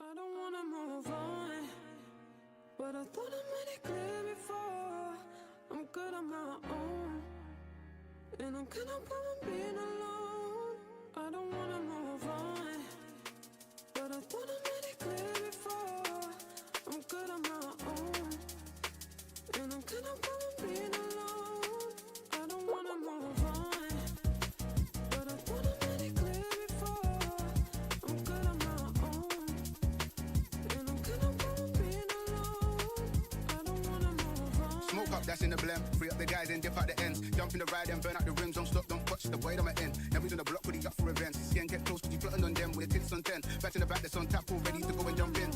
I don't wanna move on, but I thought I made it clear before. I'm good on my own, and I'm kind of with being alone. I don't wanna move on, but I thought I made it clear before. I'm good on my own, and I'm kind of with being alone. I don't wanna move on, but I thought I made it clear before. I'm good on my own. Smoke up, that's in the blem. Free up the guys and dip out the ends. Jump in the ride and burn out the rims. Don't stop, don't watch the way that I'm in. Now we on the block with the up for events. Skin get close, cause you plotting on them with the tits on 10. Back in the back, that's on tap, all ready to go and jump in.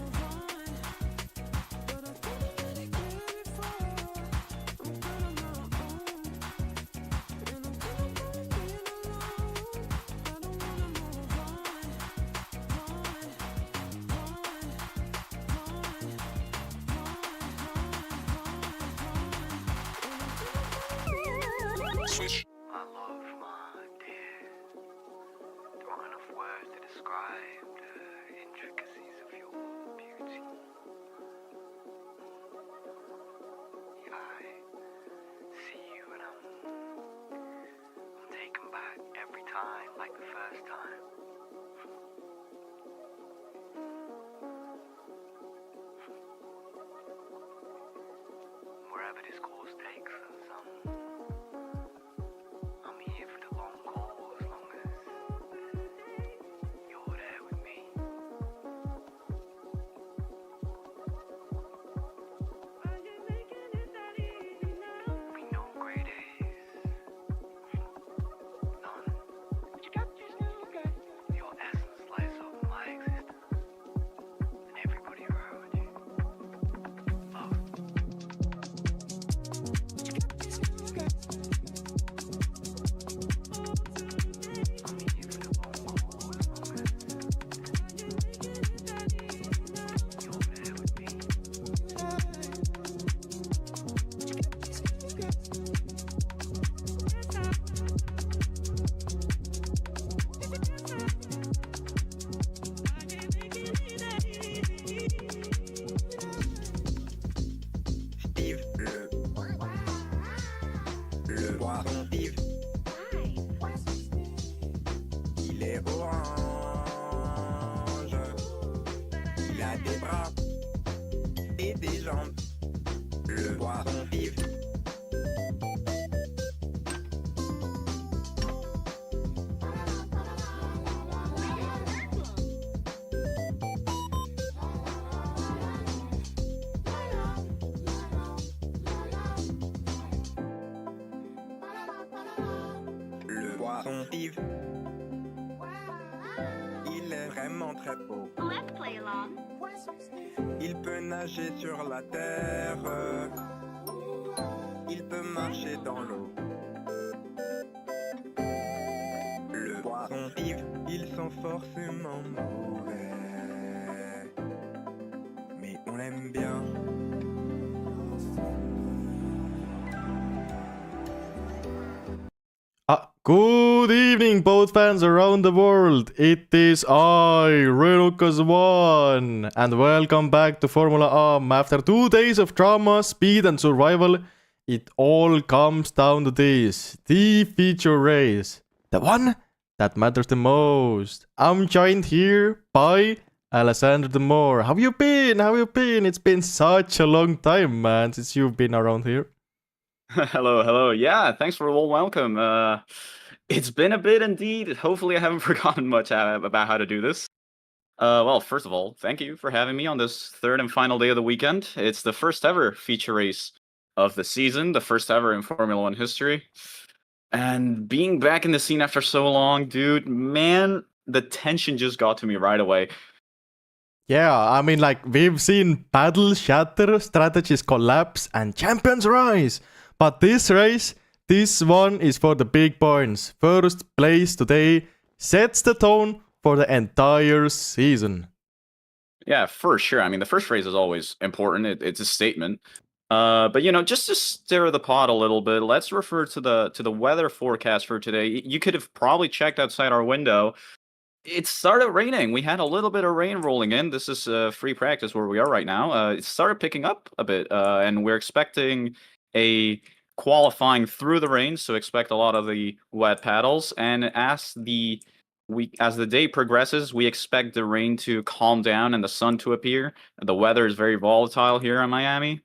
Swish. I love my dear. There aren't enough words to describe the intricacies of your beauty. I see you and I'm taken back every time, like the first time. Wherever this course takes us, I'm here for the long haul as long as you're there with me. We know great is none. Your essence lights up my existence and everybody around you. Love. I'm here for the long haul as long as you're there with me. Steve, le poisson Steve, il est orange, il a des bras et des jambes, le poisson Steve. Le poisson Steve, il est vraiment très beau. Let's play along. Il peut nager sur la terre, il peut marcher dans l'eau. Le poisson Steve, ils sont forcément mauvais, mais on l'aime bien. Good evening, boat fans around the world. It is I, Relucas1, and welcome back to Formula AM. After 2 days of drama, speed, and survival, it all comes down to this: the feature race, the one that matters the most. I'm joined here by Alessandro de Moore. How you been? How you been? It's been such a long time, man, since you've been around here. Hello. Yeah, thanks for a warm welcome. It's been a bit indeed. Hopefully I haven't forgotten much about how to do this. Well, first of all, thank you for having me on this third and final day of the weekend. It's the first ever feature race of the season, the first ever in Formula One history. And being back in the scene after so long, dude, man, the tension just got to me right away. Yeah, I mean, like, we've seen battles shatter, strategies collapse, and champions rise. But this race, this one is for the big points. First place today sets the tone for the entire season. Yeah, for sure. I mean, the first race is always important. It's a statement. But just to stir the pot a little bit, let's refer to the weather forecast for today. You could have probably checked outside our window. It started raining. We had a little bit of rain rolling in. This is free practice where we are right now. It started picking up a bit, and we're expecting a qualifying through the rain, so expect a lot of the wet paddles. And as the day progresses, we expect the rain to calm down and the sun to appear. The weather is very volatile here in Miami.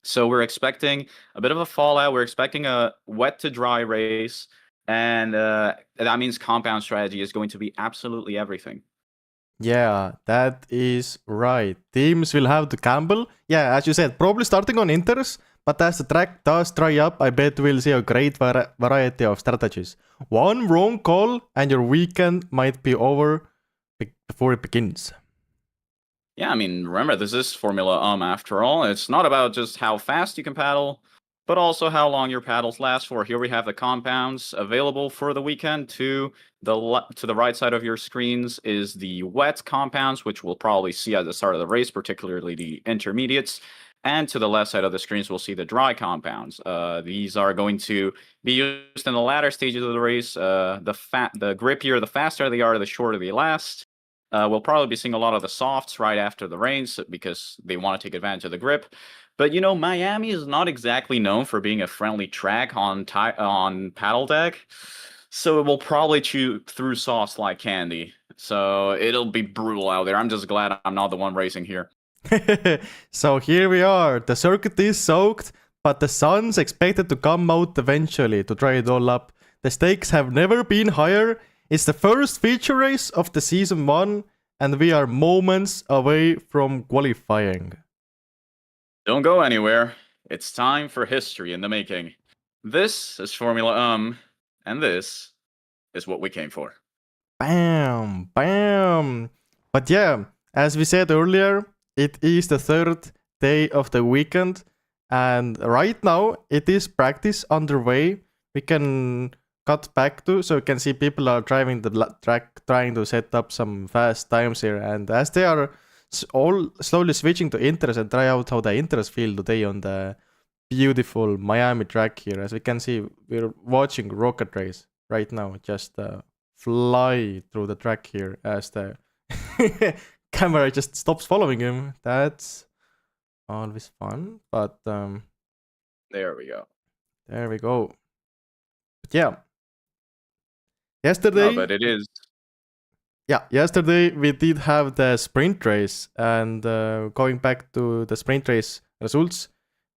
So we're expecting a bit of a fallout. We're expecting a wet to dry race. And that means compound strategy is going to be absolutely everything. Yeah, that is right. Teams will have to gamble. Yeah, as you said, probably starting on inters, but as the track does dry up, I bet we'll see a great variety of strategies. One wrong call and your weekend might be over before it begins. Yeah, I mean, remember, this is Formula after all. It's not about just how fast you can paddle, but also how long your paddles last for. Here we have the compounds available for the weekend. To the right side of your screens is the wet compounds, which we'll probably see at the start of the race, particularly the intermediates. And to the left side of the screens, we'll see the dry compounds. These are going to be used in the latter stages of the race. The grippier, the faster they are, the shorter they last. We'll probably be seeing a lot of the softs right after the rains because they want to take advantage of the grip. But Miami is not exactly known for being a friendly track on paddle deck, so it will probably chew through softs like candy. So it'll be brutal out there. I'm just glad I'm not the one racing here. So here we are. The circuit is soaked, but the sun's expected to come out eventually to dry it all up. The stakes have never been higher. It's the first feature race of the season 1, and we are moments away from qualifying. Don't go anywhere. It's time for history in the making. This is Formula and this is what we came for. Bam, bam. But yeah, as we said earlier, it is the third day of the weekend, and right now it is practice underway. We can cut back to, so you can see people are driving the track, trying to set up some fast times here, and as they are all slowly switching to inters and try out how the inters feel today on the beautiful Miami track here. As we can see, we're watching Rocket Race right now just fly through the track here as the camera just stops following him. That's always fun, but there we go. There we go. But yeah, yesterday. No, but it is. Yeah, yesterday we did have the sprint race, and going back to the sprint race results,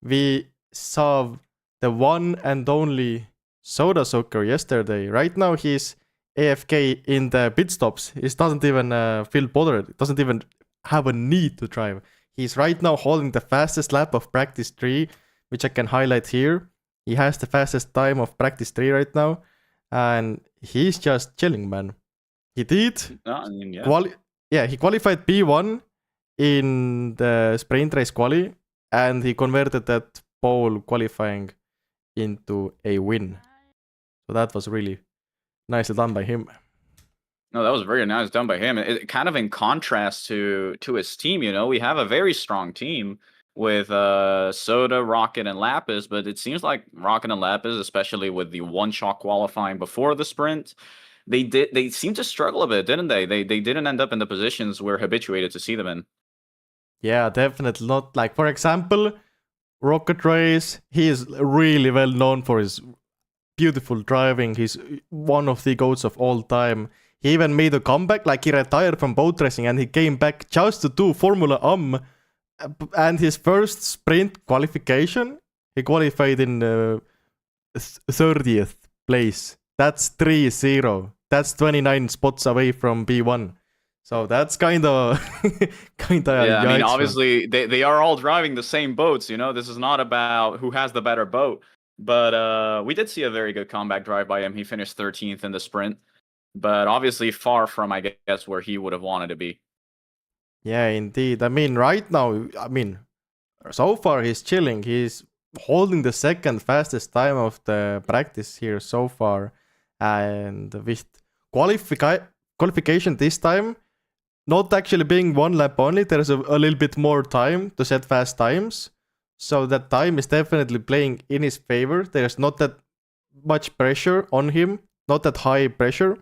we saw the one and only Soda Sucker yesterday. Right now he's AFK in the pit stops. He doesn't even feel bothered. Doesn't even have a need to drive. He's right now holding the fastest lap of practice 3, which I can highlight here. He has the fastest time of practice 3 right now, and he's just chilling, man. He did. He qualified P1 in the sprint race quali, and he converted that pole qualifying into a win. So that was really nicely done by him. No, that was very nice done by him. It kind of in contrast to his team, we have a very strong team with Soda, Rocket, and Lapis, but it seems like Rocket and Lapis, especially with the one-shot qualifying before the sprint, they seemed to struggle a bit, didn't they? They didn't end up in the positions we're habituated to see them in. Yeah, definitely not. Like, for example, Rocket Race, he is really well known for his beautiful driving. He's one of the GOATs of all time. He even made a comeback, like he retired from boat racing and he came back just to do Formula and his first sprint qualification, he qualified in 30th place. That's 3-0. That's 29 spots away from B1. So that's kind of yeah, I mean, obviously they are all driving the same boats, This is not about who has the better boat. But we did see a very good comeback drive by him. He finished 13th in the sprint, but obviously far from, I guess, where he would have wanted to be. Yeah, indeed. I mean, right now, so far he's chilling. He's holding the second fastest time of the practice here so far. And with qualification this time, not actually being one lap only, there's a little bit more time to set fast times. So that time is definitely playing in his favor. There's not that much pressure on him, not that high pressure.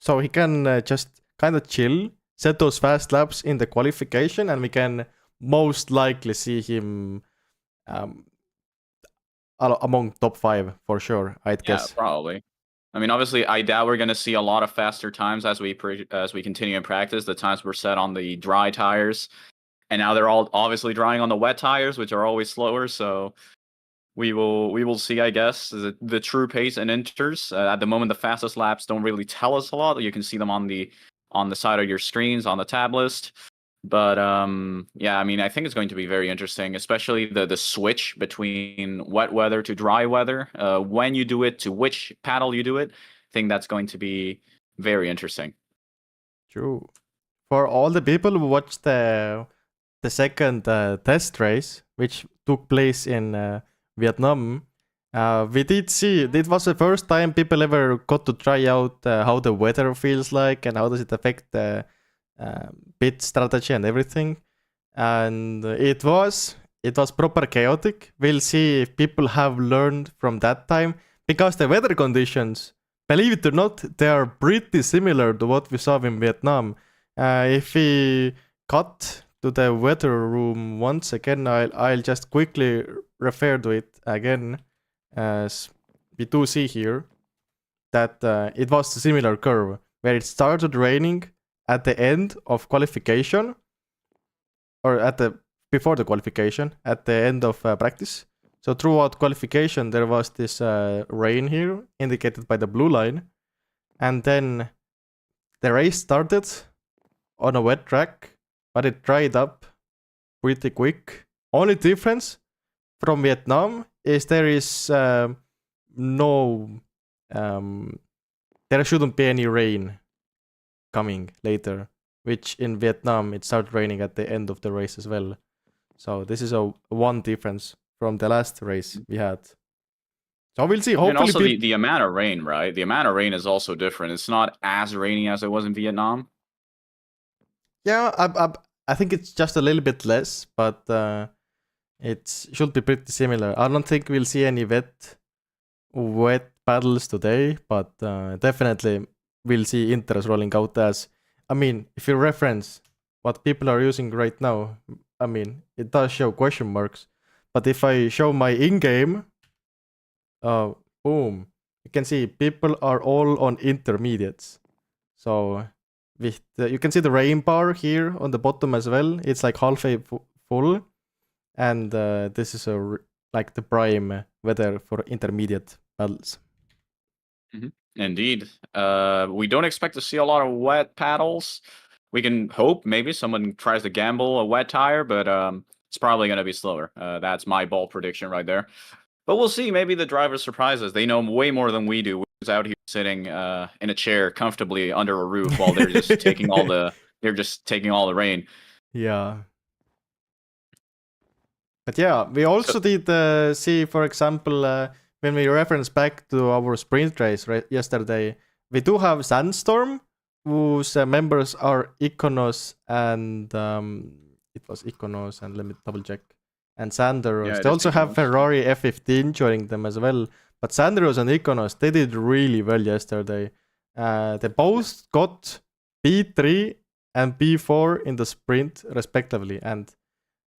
So he can just kind of chill, set those fast laps in the qualification, and we can most likely see him among top 5 for sure, I'd guess. Yeah, probably. I mean, obviously, I doubt we're going to see a lot of faster times as we continue in practice. The times were set on the dry tires, and now they're all obviously drying on the wet tires, which are always slower. So we will see, I guess, the true pace and inters. At the moment, the fastest laps don't really tell us a lot. You can see them on the side of your screens on the tab list. But yeah, I mean, I think it's going to be very interesting, especially the switch between wet weather to dry weather. When you do it, to which paddle you do it. I think that's going to be very interesting. True. For all the people who watched the second test race, which took place in Vietnam, we did see it was the first time people ever got to try out how the weather feels like and how does it affect the pit strategy and everything. And it was proper chaotic. We'll see if people have learned from that time, because the weather conditions, believe it or not, they are pretty similar to what we saw in Vietnam. If we cut to the weather room once again, I'll just quickly refer to it again, as we do see here that it was a similar curve where it started raining at the end of qualification, or before the qualification, at the end of practice. So throughout qualification, there was this rain here, indicated by the blue line. And then the race started on a wet track, but it dried up pretty quick. Only difference from Vietnam is there is there shouldn't be any rain coming later, which in Vietnam it started raining at the end of the race as well. So this is one difference from the last race we had. So we'll see. Hopefully, and also the amount of rain, right? The amount of rain is also different. It's not as rainy as it was in Vietnam. Yeah, I think it's just a little bit less, but it should be pretty similar. I don't think we'll see any wet paddles today, but definitely we'll see inters rolling out as, I mean, if you reference what people are using right now, I mean, it does show question marks. But if I show my in-game, boom, you can see people are all on intermediates. So with you can see the rain bar here on the bottom as well. It's like halfway full. And this is like the prime weather for intermediate paddles. Mm-hmm. Indeed. We don't expect to see a lot of wet paddles. We can hope maybe someone tries to gamble a wet tire, but it's probably going to be slower. That's my bold prediction right there. But we'll see. Maybe the drivers surprise us. They know way more than we do. We're out here sitting in a chair comfortably under a roof while they're just taking all the rain. Yeah. But yeah, we also did see, for example, when we reference back to our sprint race yesterday, we do have Sandstorm, whose members are Iconos and it was Iconos, and let me double check, and Sanderos. Yeah, they also have Iconos. Ferrari F15 joining them as well. But Sanderos and Iconos, they did really well yesterday. They both got P3 and P4 in the sprint, respectively. And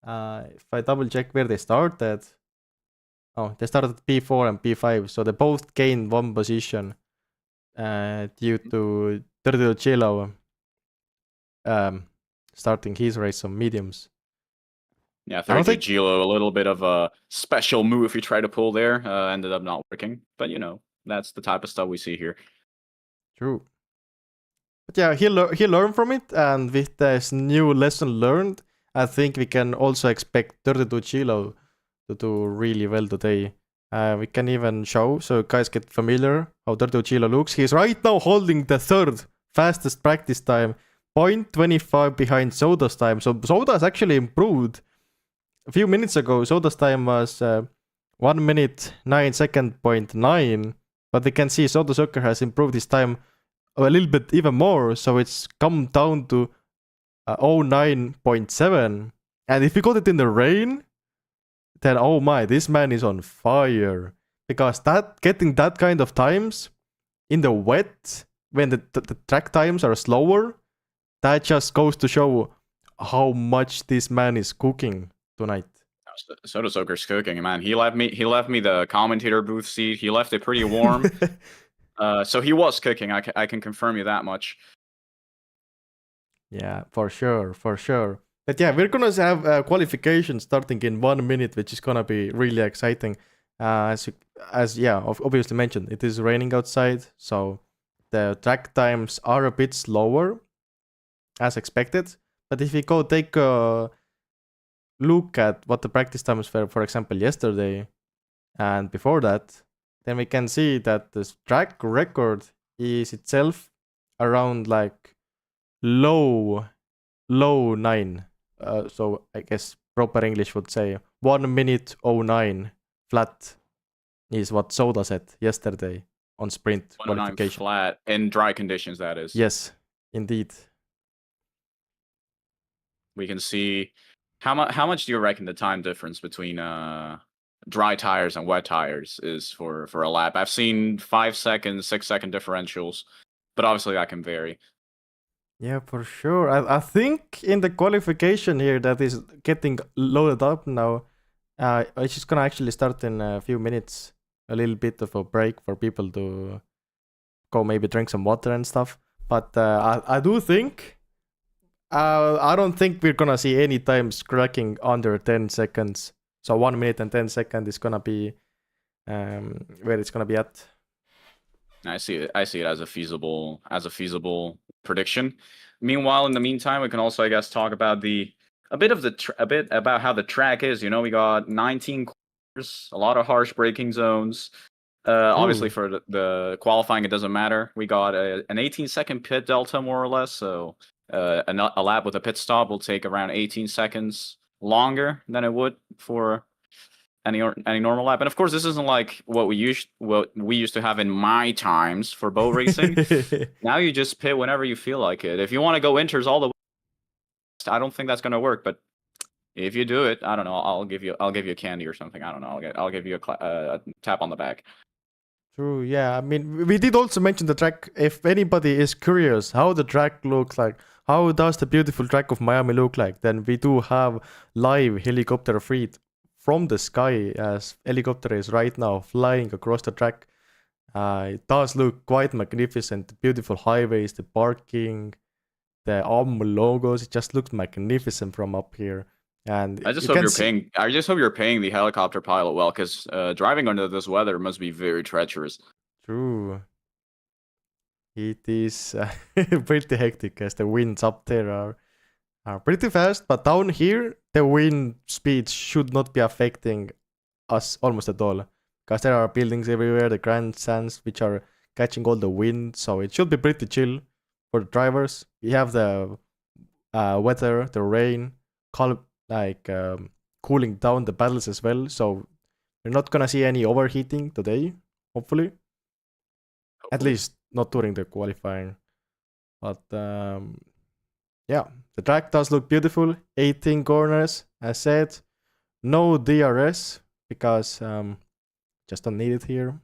if I double check where they started, they started at P4 and P5, so they both gained one position due to Turtle Chilo starting his race on mediums. Yeah, 30 Gilo, a little bit of a special move he tried to pull there, ended up not working. But that's the type of stuff we see here. True. But yeah, he learned from it, and with this new lesson learned, I think we can also expect 32 Chilo to do really well today. We can even show, so guys get familiar, how 32 Chilo looks. He's right now holding the third fastest practice time, 0.25 behind Soda's time. So Soda's actually improved. A few minutes ago, Soda's time was 1 minute 9 second 0.9, but we can see Soda Soccer has improved his time a little bit even more, so it's come down to 09.7. And if we got it in the rain, then oh my, this man is on fire. Because getting that kind of times in the wet when the track times are slower, that just goes to show how much this man is cooking tonight. Soda Soaker's cooking, man. He left me the commentator booth seat. He left it pretty warm. So he was cooking. I can confirm you that much. Yeah, for sure. But yeah, we're gonna have qualification starting in 1 minute, which is gonna be really exciting. As obviously mentioned, it is raining outside, so the track times are a bit slower, as expected. But if we go take a look at what the practice times were, for example, yesterday and before that, then we can see that the track record is itself around like low 9. So I guess proper English would say 1 minute 09 flat is what Soda said yesterday on sprint 109 qualification. flat in dry conditions, that is. Yes, indeed. We can see how much do you reckon the time difference between dry tires and wet tires is for a lap? I've seen 5 seconds, 6 second differentials, but obviously that can vary. Yeah, for sure. I think in the qualification here that is getting loaded up now, it's just gonna actually start in a few minutes. A little bit of a break for people to go maybe drink some water and stuff. But I do think, I don't think we're gonna see any times cracking under 10 seconds. So 1 minute and 10 seconds is gonna be where it's gonna be at. I see it as a feasible prediction. Meanwhile, in the meantime, we can also, I guess, talk about a bit about how the track is. You know, we got 19 corners, a lot of harsh braking zones. Obviously, for the qualifying, it doesn't matter. We got an 18-second pit delta, more or less. So a lap with a pit stop will take around 18 seconds longer than it would for any normal lap. And of course, this isn't like what we used to have in my times for boat racing. Now you just pit whenever you feel like it. If you want to go inters all the way, I don't think that's going to work. But if you do it, I don't know. I'll give you a candy or something. I don't know. I'll give you a tap on the back. True. Yeah. I mean, we did also mention the track. If anybody is curious how the track looks like, how does the beautiful track of Miami look like, then we do have live helicopter feed from the sky, as helicopter is right now flying across the track. It does look quite magnificent. The beautiful highways, the parking, the logos. It just looks magnificent from up here. And I just hope you're paying the helicopter pilot well, because driving under this weather must be very treacherous. True. It is pretty hectic, as the winds up there are pretty fast, but down here the wind speeds should not be affecting us almost at all, because there are buildings everywhere, the grandstands which are catching all the wind, so it should be pretty chill for the drivers. We have the weather, the rain, cooling down the pedals as well, so we're not gonna see any overheating today, hopefully. At least not during the qualifying. But yeah, the track does look beautiful. 18 corners, as said. No DRS, because just don't need it here.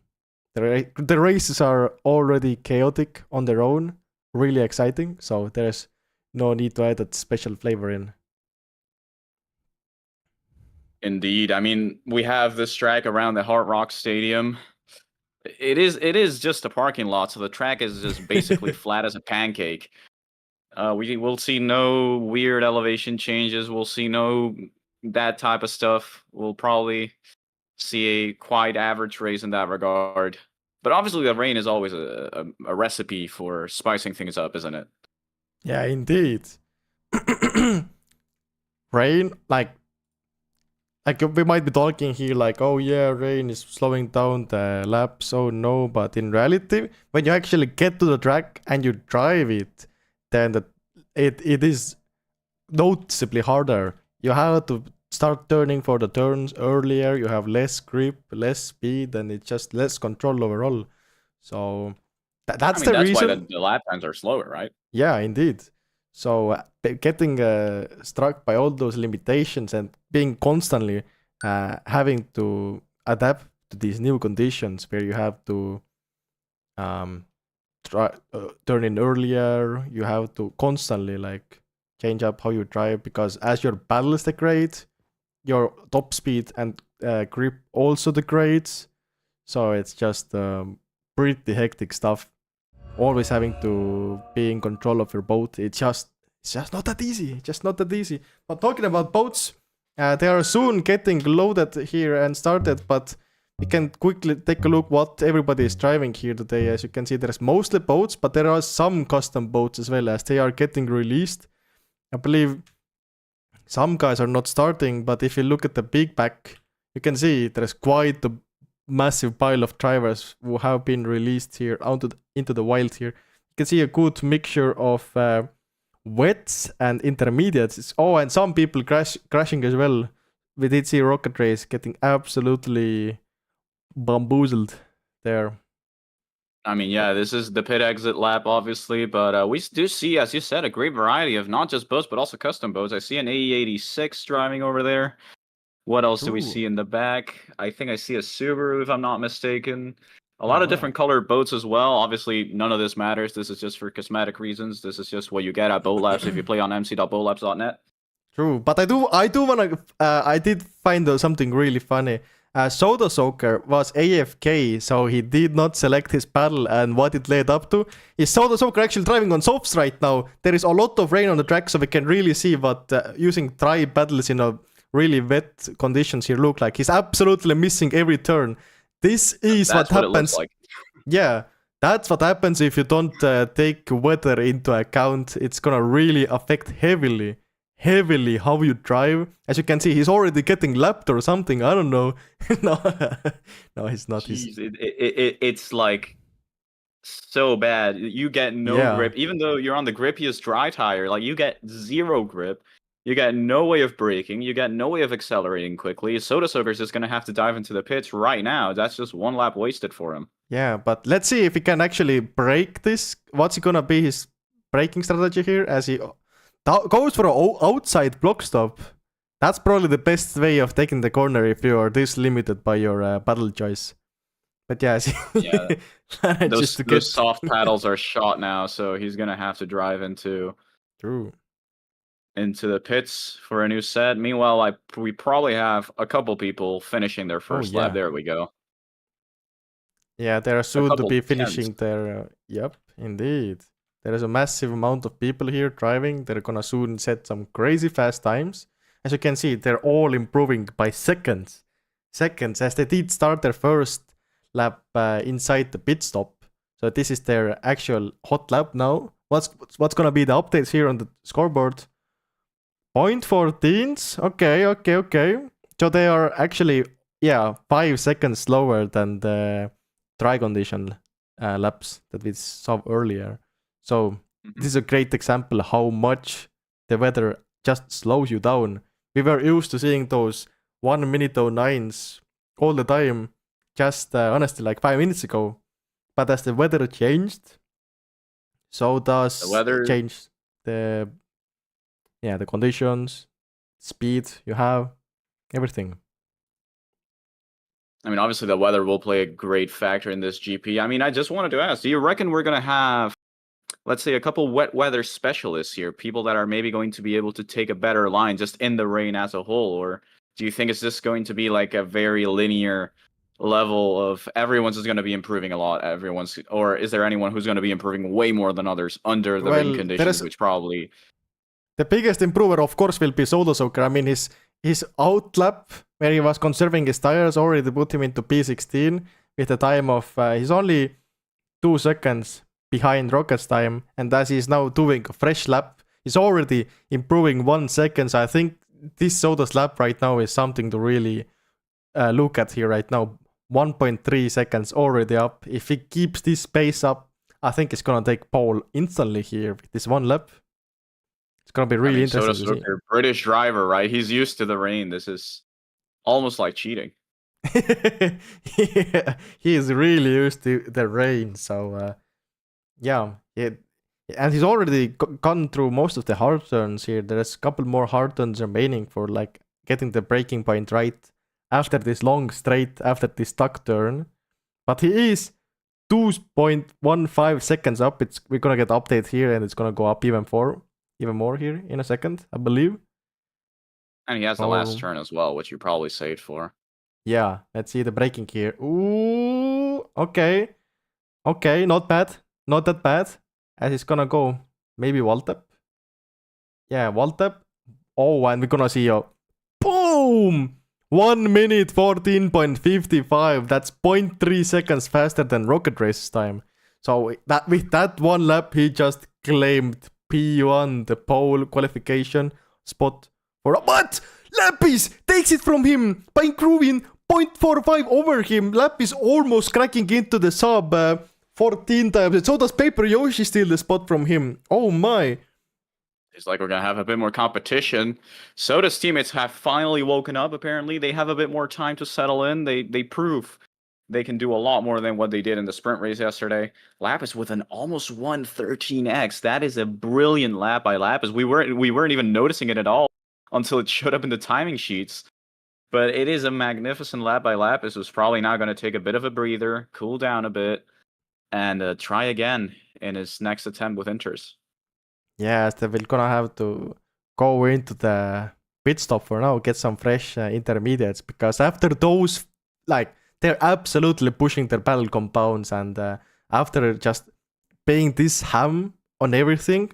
The races are already chaotic on their own, really exciting, so there's no need to add that special flavor in. Indeed. I mean, we have this track around the Hard Rock Stadium. It is just a parking lot, so the track is just basically flat as a pancake. We will see no weird elevation changes. We'll see no that type of stuff. We'll probably see a quite average race in that regard. But obviously, the rain is always a recipe for spicing things up, isn't it? Yeah, indeed. Rain, like we might be talking here like, oh yeah, rain is slowing down the laps, oh no, but in reality, when you actually get to the track and you drive it, then it is noticeably harder. You have to start turning for the turns earlier, you have less grip, less speed, and it's just less control overall. So that's the reason. That's why the lap times are slower, right? Yeah, indeed. So getting struck by all those limitations and being constantly having to adapt to these new conditions where you have to turn in earlier. You have to constantly like change up how you drive, because as your paddles degrade, your top speed and grip also degrades. So it's just pretty hectic stuff. Always having to be in control of your boat. It's just not that easy. Just not that easy. But talking about boats, they are soon getting loaded here and started, but we can quickly take a look what everybody is driving here today. As you can see, there's mostly boats, but there are some custom boats as well, as they are getting released. I believe some guys are not starting, but if you look at the big back, you can see there's quite a massive pile of drivers who have been released here into the wild here. You can see a good mixture of wets and intermediates. Oh, and some people crashing as well. We did see Rocket Race getting absolutely bamboozled there. I mean, yeah, this is the pit exit lap, obviously, but we do see, as you said, a great variety of not just boats, but also custom boats. I see an AE86 driving over there. What else do we see in the back? I think I see a Subaru, if I'm not mistaken. A lot of different colored boats as well. Obviously, none of this matters. This is just for cosmetic reasons. This is just what you get at BoatLabs if you play on mc.boatlabs.net. True, but I do wanna. I did find something really funny. Soda Soaker was AFK, so he did not select his paddle, and what it led up to is Soda Soaker actually driving on softs right now. There is a lot of rain on the track, so we can really see what using dry paddles in a really wet conditions here look like. He's absolutely missing every turn. This is what happens. Like. Yeah, that's what happens if you don't take weather into account. It's gonna really affect heavily how you drive. As you can see, he's already getting lapped or something. I don't know. no, he's not. It's like so bad. You get no grip, even though you're on the grippiest dry tire. Like you get zero grip. You got no way of braking. You got no way of accelerating quickly. Soda Soaker's just going to have to dive into the pits right now. That's just one lap wasted for him. Yeah, but let's see if he can actually break this. What's going to be his braking strategy here? As he goes for an outside block stop. That's probably the best way of taking the corner if you are this limited by your paddle choice. But yeah, those soft paddles are shot now, so he's going to have to drive into... True. Into the pits for a new set. Meanwhile, we probably have a couple people finishing their first lap. There we go. Yeah, they are soon to be finishing their... Yep, indeed. There is a massive amount of people here driving. They're gonna soon set some crazy fast times. As you can see, they're all improving by seconds. As they did start their first lap inside the pit stop. So this is their actual hot lap now. What's gonna be the updates here on the scoreboard? 0.14s. Okay. So they are actually 5 seconds slower than the dry condition laps that we saw earlier. So this is a great example how much the weather just slows you down. We were used to seeing those 1 minute 09s all the time, just honestly like 5 minutes ago. But as the weather changed, so does the weather change the conditions, speed you have, everything. I mean, obviously the weather will play a great factor in this GP. I mean, I just wanted to ask, do you reckon we're going to have, let's say, a couple wet weather specialists here, people that are maybe going to be able to take a better line just in the rain as a whole? Or do you think it's just going to be like a very linear level of everyone's is going to be improving a lot, or is there anyone who's going to be improving way more than others under the rain conditions, which probably... The biggest improver, of course, will be Soda Soaker. I mean, his out lap, where he was conserving his tires, already put him into P16 with a time of... he's only 2 seconds behind Rocket's time, and as he's now doing a fresh lap, he's already improving 1 second. So I think this Soda's lap right now is something to really look at here right now. 1.3 seconds already up. If he keeps this pace up, I think it's going to take pole instantly here with this one lap. It's going to be really interesting. Soda Soaker, British driver, right? He's used to the rain. This is almost like cheating. Yeah, he is really used to the rain. So, and he's already gone through most of the hard turns here. There's a couple more hard turns remaining for like getting the braking point right after this long straight, after this tuck turn. But he is 2.15 seconds up. We're gonna get update here, and it's gonna go up even more here in a second, I believe. And he has the last turn as well, which you probably saved for. Yeah, let's see the braking here. Ooh, okay. Okay, not bad. Not that bad. As it's gonna go. Maybe Waltep. Yeah, Waltep. Oh, and we're gonna see a boom! 1 minute 14.55. That's 0.3 seconds faster than Rocket Race's time. So that with that one lap, he just claimed P1, the pole qualification spot for. But Lapis takes it from him by improving 0.45 over him. Lapis almost cracking into the sub 14 times. And so does Paper Yoshi steal the spot from him. Oh my. It's like we're going to have a bit more competition. Soda's teammates have finally woken up, apparently. They have a bit more time to settle in. They prove they can do a lot more than what they did in the sprint race yesterday. Lapis with an almost 113x. That is a brilliant lap by Lapis. We weren't even noticing it at all until it showed up in the timing sheets. But it is a magnificent lap by Lapis, who's probably now going to take a bit of a breather, cool down a bit, and try again in his next attempt with Inters. Yes, they will gonna have to go into the pit stop for now, get some fresh intermediates, because after those, like, they're absolutely pushing their battle compounds, and after just paying this ham on everything,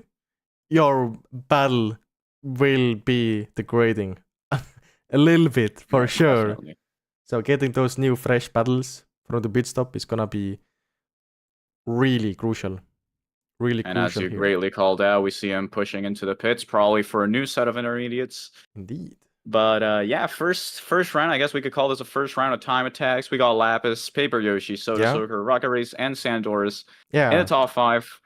your battle will be degrading a little bit for sure. Definitely. So getting those new fresh battles from the pit stop is gonna be really crucial. Really and as you greatly called out, we see him pushing into the pits, probably for a new set of intermediates. Indeed. But yeah, first round, I guess we could call this a first round of time attacks. We got Lapis, Paper Yoshi, Soda Soaker, Rocket Race, and Sandors in the top 5.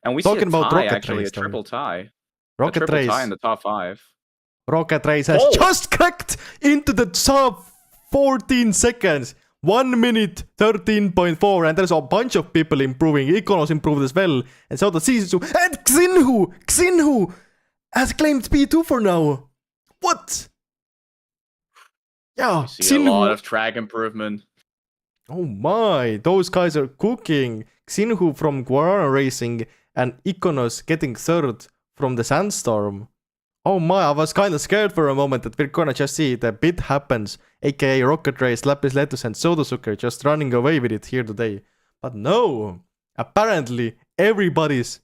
And we Talking see a about tie, Rocket actually, Race, a triple tie. Rocket a triple Race. tie in the top 5. Rocket Race has just cracked into the top 14 seconds. 1 minute 13.4, and there's a bunch of people improving. Ikonos improved as well, and so does Sisu. And Xinhu has claimed P2 for now. What? Yeah, we see a lot of track improvement. Oh my, those guys are cooking. Xinhu from Guarana Racing and Ikonos getting third from the Sandstorm. Oh my, I was kind of scared for a moment that we're gonna just see the bit happens, aka Rocket Race, Lapis Letus and Sodazucker just running away with it here today. But no, apparently everybody is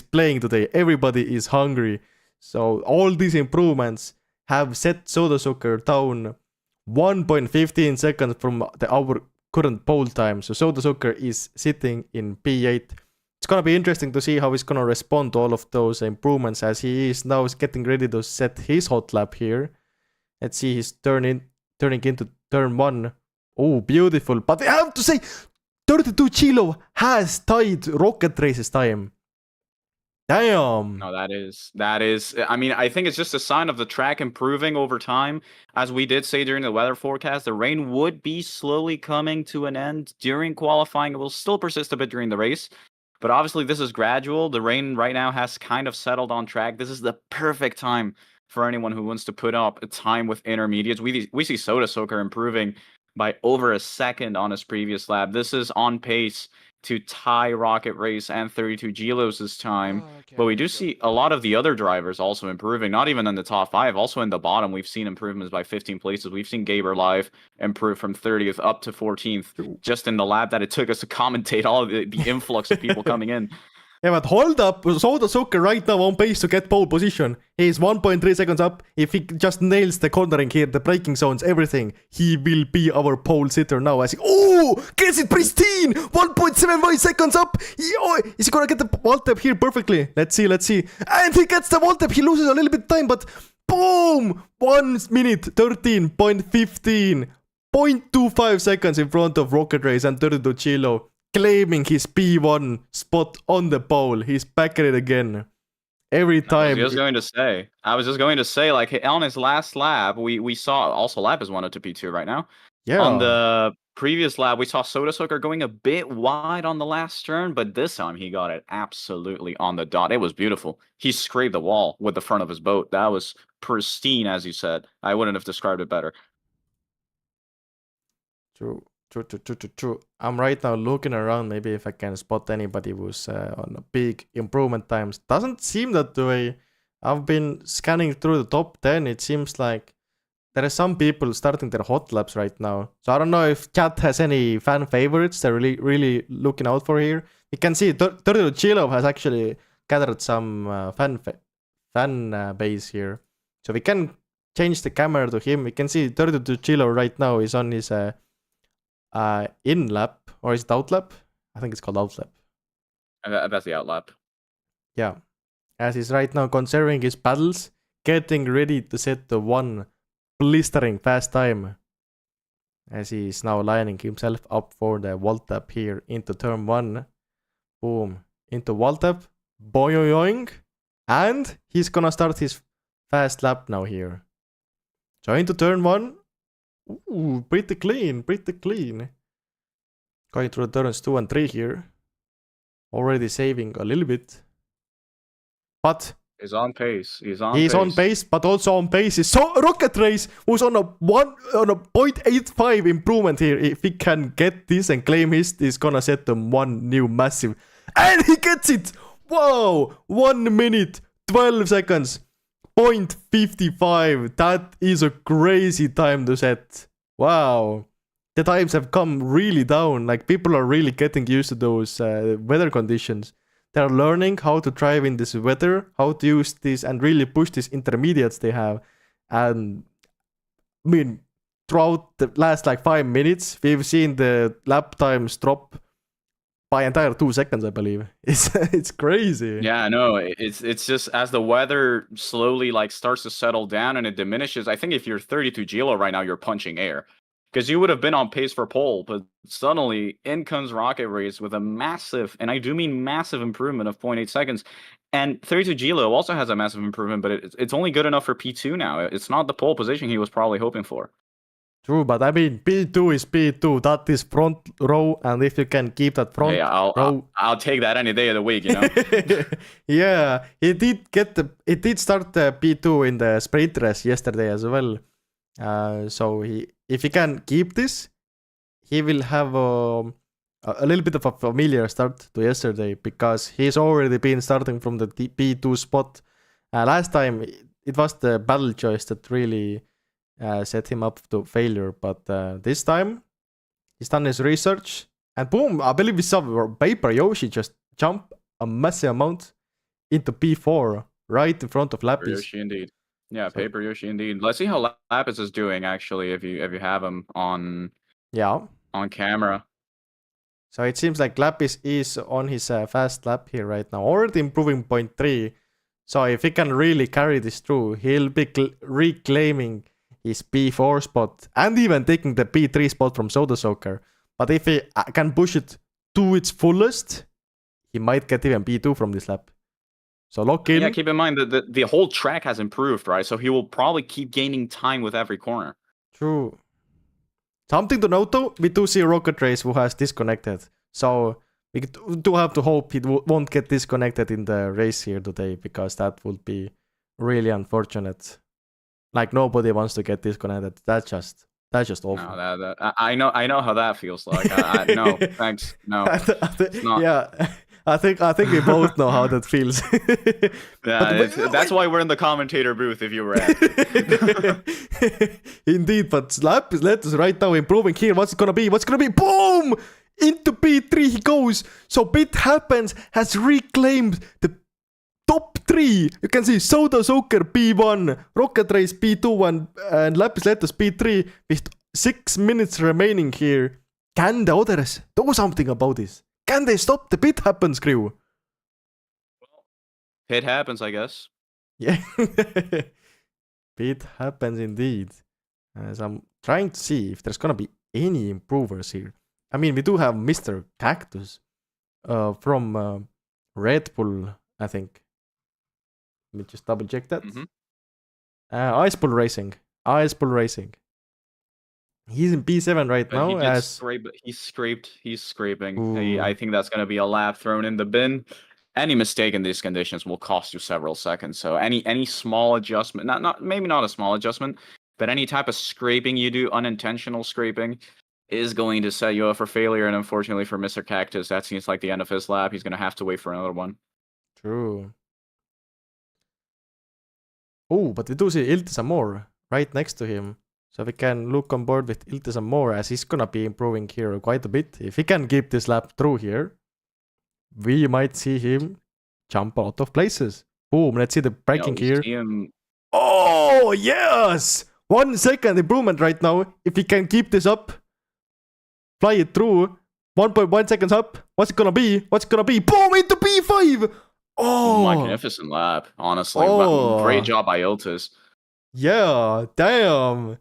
playing today, everybody is hungry. So all these improvements have set Sodazucker down 1.15 seconds from our current pole time. So Sodazucker is sitting in P8. It's gonna be interesting to see how he's gonna respond to all of those improvements, as he is now getting ready to set his hot lap here. Let's see, he's turning into turn 1. Oh, beautiful. But I have to say, 32 Chilo has tied Rocket Race's time. Damn. No, that is. I mean, I think it's just a sign of the track improving over time. As we did say during the weather forecast, the rain would be slowly coming to an end during qualifying. It will still persist a bit during the race. But obviously, this is gradual. The rain right now has kind of settled on track. This is the perfect time for anyone who wants to put up a time with intermediates. We see Soda Soaker improving by over a second on his previous lap. This is on pace to tie Rocket Race and 32 Gilos' time. But we do see a lot of the other drivers also improving, not even in the top 5, also in the bottom. We've seen improvements by 15 places. We've seen Gaber Live improve from 30th up to 14th just in the lap that it took us to commentate all of the influx of people coming in. Yeah, but hold up, Soda Soaker right now on pace to get pole position. He's 1.3 seconds up. If he just nails the cornering here, the braking zones, everything, he will be our pole sitter now. As he, gets it pristine! 1.75 seconds up! Is he gonna get the wall tap here perfectly? Let's see. And he gets the wall tap. He loses a little bit of time, but boom! 1 minute 13.15. 0.25 seconds in front of Rocket Race and 32 Chilo, claiming his P1 spot on the pole. He's back at it again. Every time. I was just going to say, like, on his last lap, we saw also lap is 1 to P2 right now. Yeah. On the previous lap, we saw Soda Soaker going a bit wide on the last turn, but this time he got it absolutely on the dot. It was beautiful. He scraped the wall with the front of his boat. That was pristine, as you said. I wouldn't have described it better. True. True. I'm right now looking around, maybe if I can spot anybody who's on a big improvement times. Doesn't seem that way. I've been scanning through the top 10. It seems like there are some people starting their hot laps right now. So I don't know if chat has any fan favorites they're really looking out for here. You can see Turtle Chilo has actually gathered some fan base here. So we can change the camera to him. We can see Turtle Chilo right now is on his in lap, or is it out lap? I think it's called out lap. That's the out lap. Yeah. As he's right now conserving his paddles, getting ready to set the one blistering fast time. As he is now lining himself up for the wall tap here into turn 1. Boom. Into wall tap. Boing. And he's gonna start his fast lap now here. So into turn 1. Ooh, pretty clean. Going through turns 2 and 3 here. Already saving a little bit. But he's on pace. He's on pace, but also on pace is so Rocket Race, who's on a 0.85 improvement here. If he can get this and claim he's gonna set them one new massive, and he gets it. Wow, 1 minute 12 seconds, 0.55. That is a crazy time to set. Wow, the times have come really down. Like, people are really getting used to those weather conditions. They're learning how to drive in this weather, how to use this and really push these intermediates they have. And I mean, throughout the last 5 minutes, we've seen the lap times drop by entire 2 seconds, I believe. It's crazy. Yeah, I know. It's just as the weather slowly starts to settle down and it diminishes. I think if you're 32 Gilo right now, you're punching air. Because you would have been on pace for pole, but suddenly in comes Rocket Race with a massive, and I do mean massive, improvement of 0.8 seconds. And 32 Gilo also has a massive improvement, but it's only good enough for P2 now. It's not the pole position he was probably hoping for. True, but I mean, P2 is P2. That is front row, and if you can keep that front row... I'll take that any day of the week, you know? Yeah, he did start the P2 in the sprint race yesterday as well. So if he can keep this, he will have a little bit of a familiar start to yesterday, because he's already been starting from the P2 spot. Last time it was the battle choice that really set him up to failure, but this time he's done his research and boom, I believe we saw Paper Yoshi just jump a massive amount into P4 right in front of Lapis. Yoshi indeed. Yeah, Paper Yoshi indeed. Let's see how Lapis is doing actually if you have him on camera. So it seems like Lapis is on his fast lap here right now, already improving 0.3. So if he can really carry this through, he'll be reclaiming his P4 spot and even taking the P3 spot from Soda Soaker. But if he can push it to its fullest, he might get even P2 from this lap. So lock in. Yeah, keep in mind that the whole track has improved, right? So he will probably keep gaining time with every corner. True. Something to note though, we do see Rocket Race who has disconnected. So we do have to hope he won't get disconnected in the race here today, because that would be really unfortunate. Like, nobody wants to get disconnected. That's just awful. No, I know how that feels like. No, thanks. No, it's not. Yeah. I think we both know how that feels. Yeah, that's why we're in the commentator booth if you were at. Indeed, but Lapis right now improving here. What's it gonna be? Boom! Into P3 he goes. So Bit Happens has reclaimed the top 3. You can see Soda Soaker P1, Rocket Race P2, and Lapis Letus P3 with 6 minutes remaining here. Can the others do something about this? Can they stop the Pit Happens crew? It happens, I guess. Yeah. Pit Happens indeed. As I'm trying to see if there's gonna be any improvers here. I mean, we do have Mr. Cactus from Red Bull, I think. Let me just double check that. Mm-hmm. Ice Bull Racing. He's in P7 right now. He's scraping. I think that's going to be a lap thrown in the bin. Any mistake in these conditions will cost you several seconds. So any small adjustment, maybe not a small adjustment, but any type of scraping you do, unintentional scraping, is going to set you up for failure. And unfortunately for Mr. Cactus, that seems like the end of his lap. He's going to have to wait for another one. True. Oh, but we do see Ilti some more right next to him. So we can look on board with Ilti some more, as he's gonna be improving here quite a bit. If he can keep this lap through here, we might see him jump a lot of places. Boom, let's see the braking here. Oh, yes! 1 second improvement right now. If he can keep this up, fly it through. 1.1 seconds up. What's it gonna be? What's it gonna be? Boom, into P5! Oh! Magnificent lap, honestly. Oh. Great job by Iltis. Yeah, damn.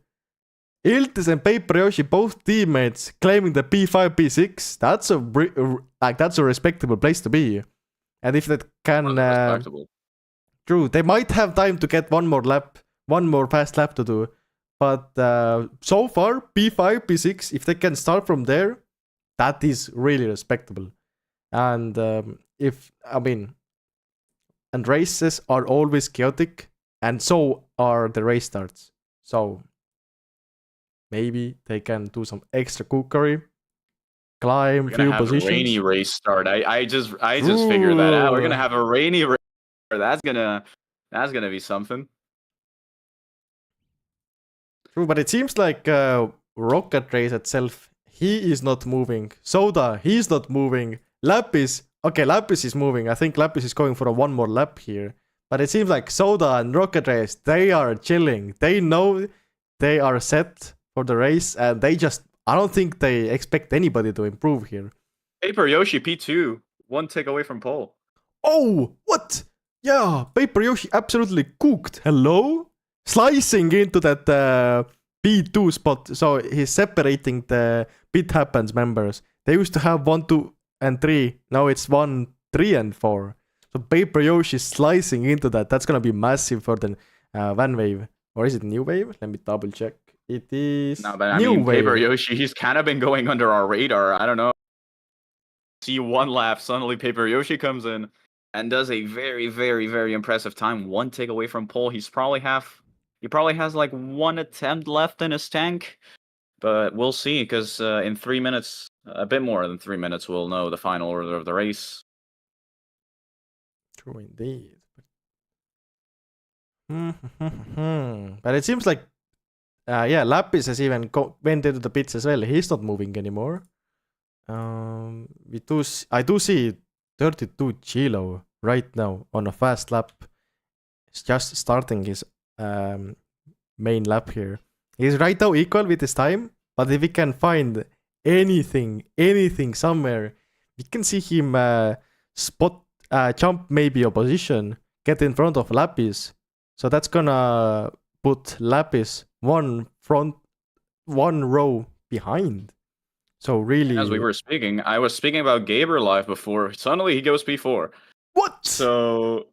Iltis and Paper Yoshi, both teammates, claiming the P5, P6. That's a respectable place to be. And if that can... respectable. True, they might have time to get one more lap, one more fast lap to do. But so far, P5, P6, if they can start from there, that is really respectable. And and races are always chaotic, and so are the race starts. So maybe they can do some extra cookery, climb few positions. Have a rainy race start. I just figured that out. We're gonna have a rainy race. That's gonna be something. True, but it seems like Rocket Race itself, he is not moving. Soda, he's not moving. Lapis is moving. I think Lapis is going for a one more lap here. But it seems like Soda and Rocket Race, they are chilling. They know they are set for the race, and I don't think they expect anybody to improve here. Paper Yoshi P2, 1 tick away from pole. Oh, what? Yeah, Paper Yoshi absolutely cooked. Hello? Slicing into that P2 spot. So he's separating the Pit Happens members. They used to have 1, 2, and 3. Now it's 1, 3, and 4. So Paper Yoshi slicing into that. That's gonna be massive for the Van Wave. Or is it New Wave? Let me double check. It is New Wave. Paper Yoshi, he's kind of been going under our radar. I don't know. See one lap, suddenly Paper Yoshi comes in and does a very, very, very impressive time. 1 tick away from pole. He probably has like 1 attempt left in his tank. But we'll see, because in 3 minutes, a bit more than 3 minutes, we'll know the final order of the race. True indeed. But it seems like, Lapis has even went into the pits as well. He's not moving anymore. I do see 32 Chilo right now on a fast lap. He's just starting his main lap here. He's right now equal with his time, but if we can find anything somewhere, we can see him jump maybe a position, get in front of Lapis. So that's gonna put Lapis one row behind. So really, as we were speaking, I was speaking about Gaber live before. Suddenly he goes P4. What? So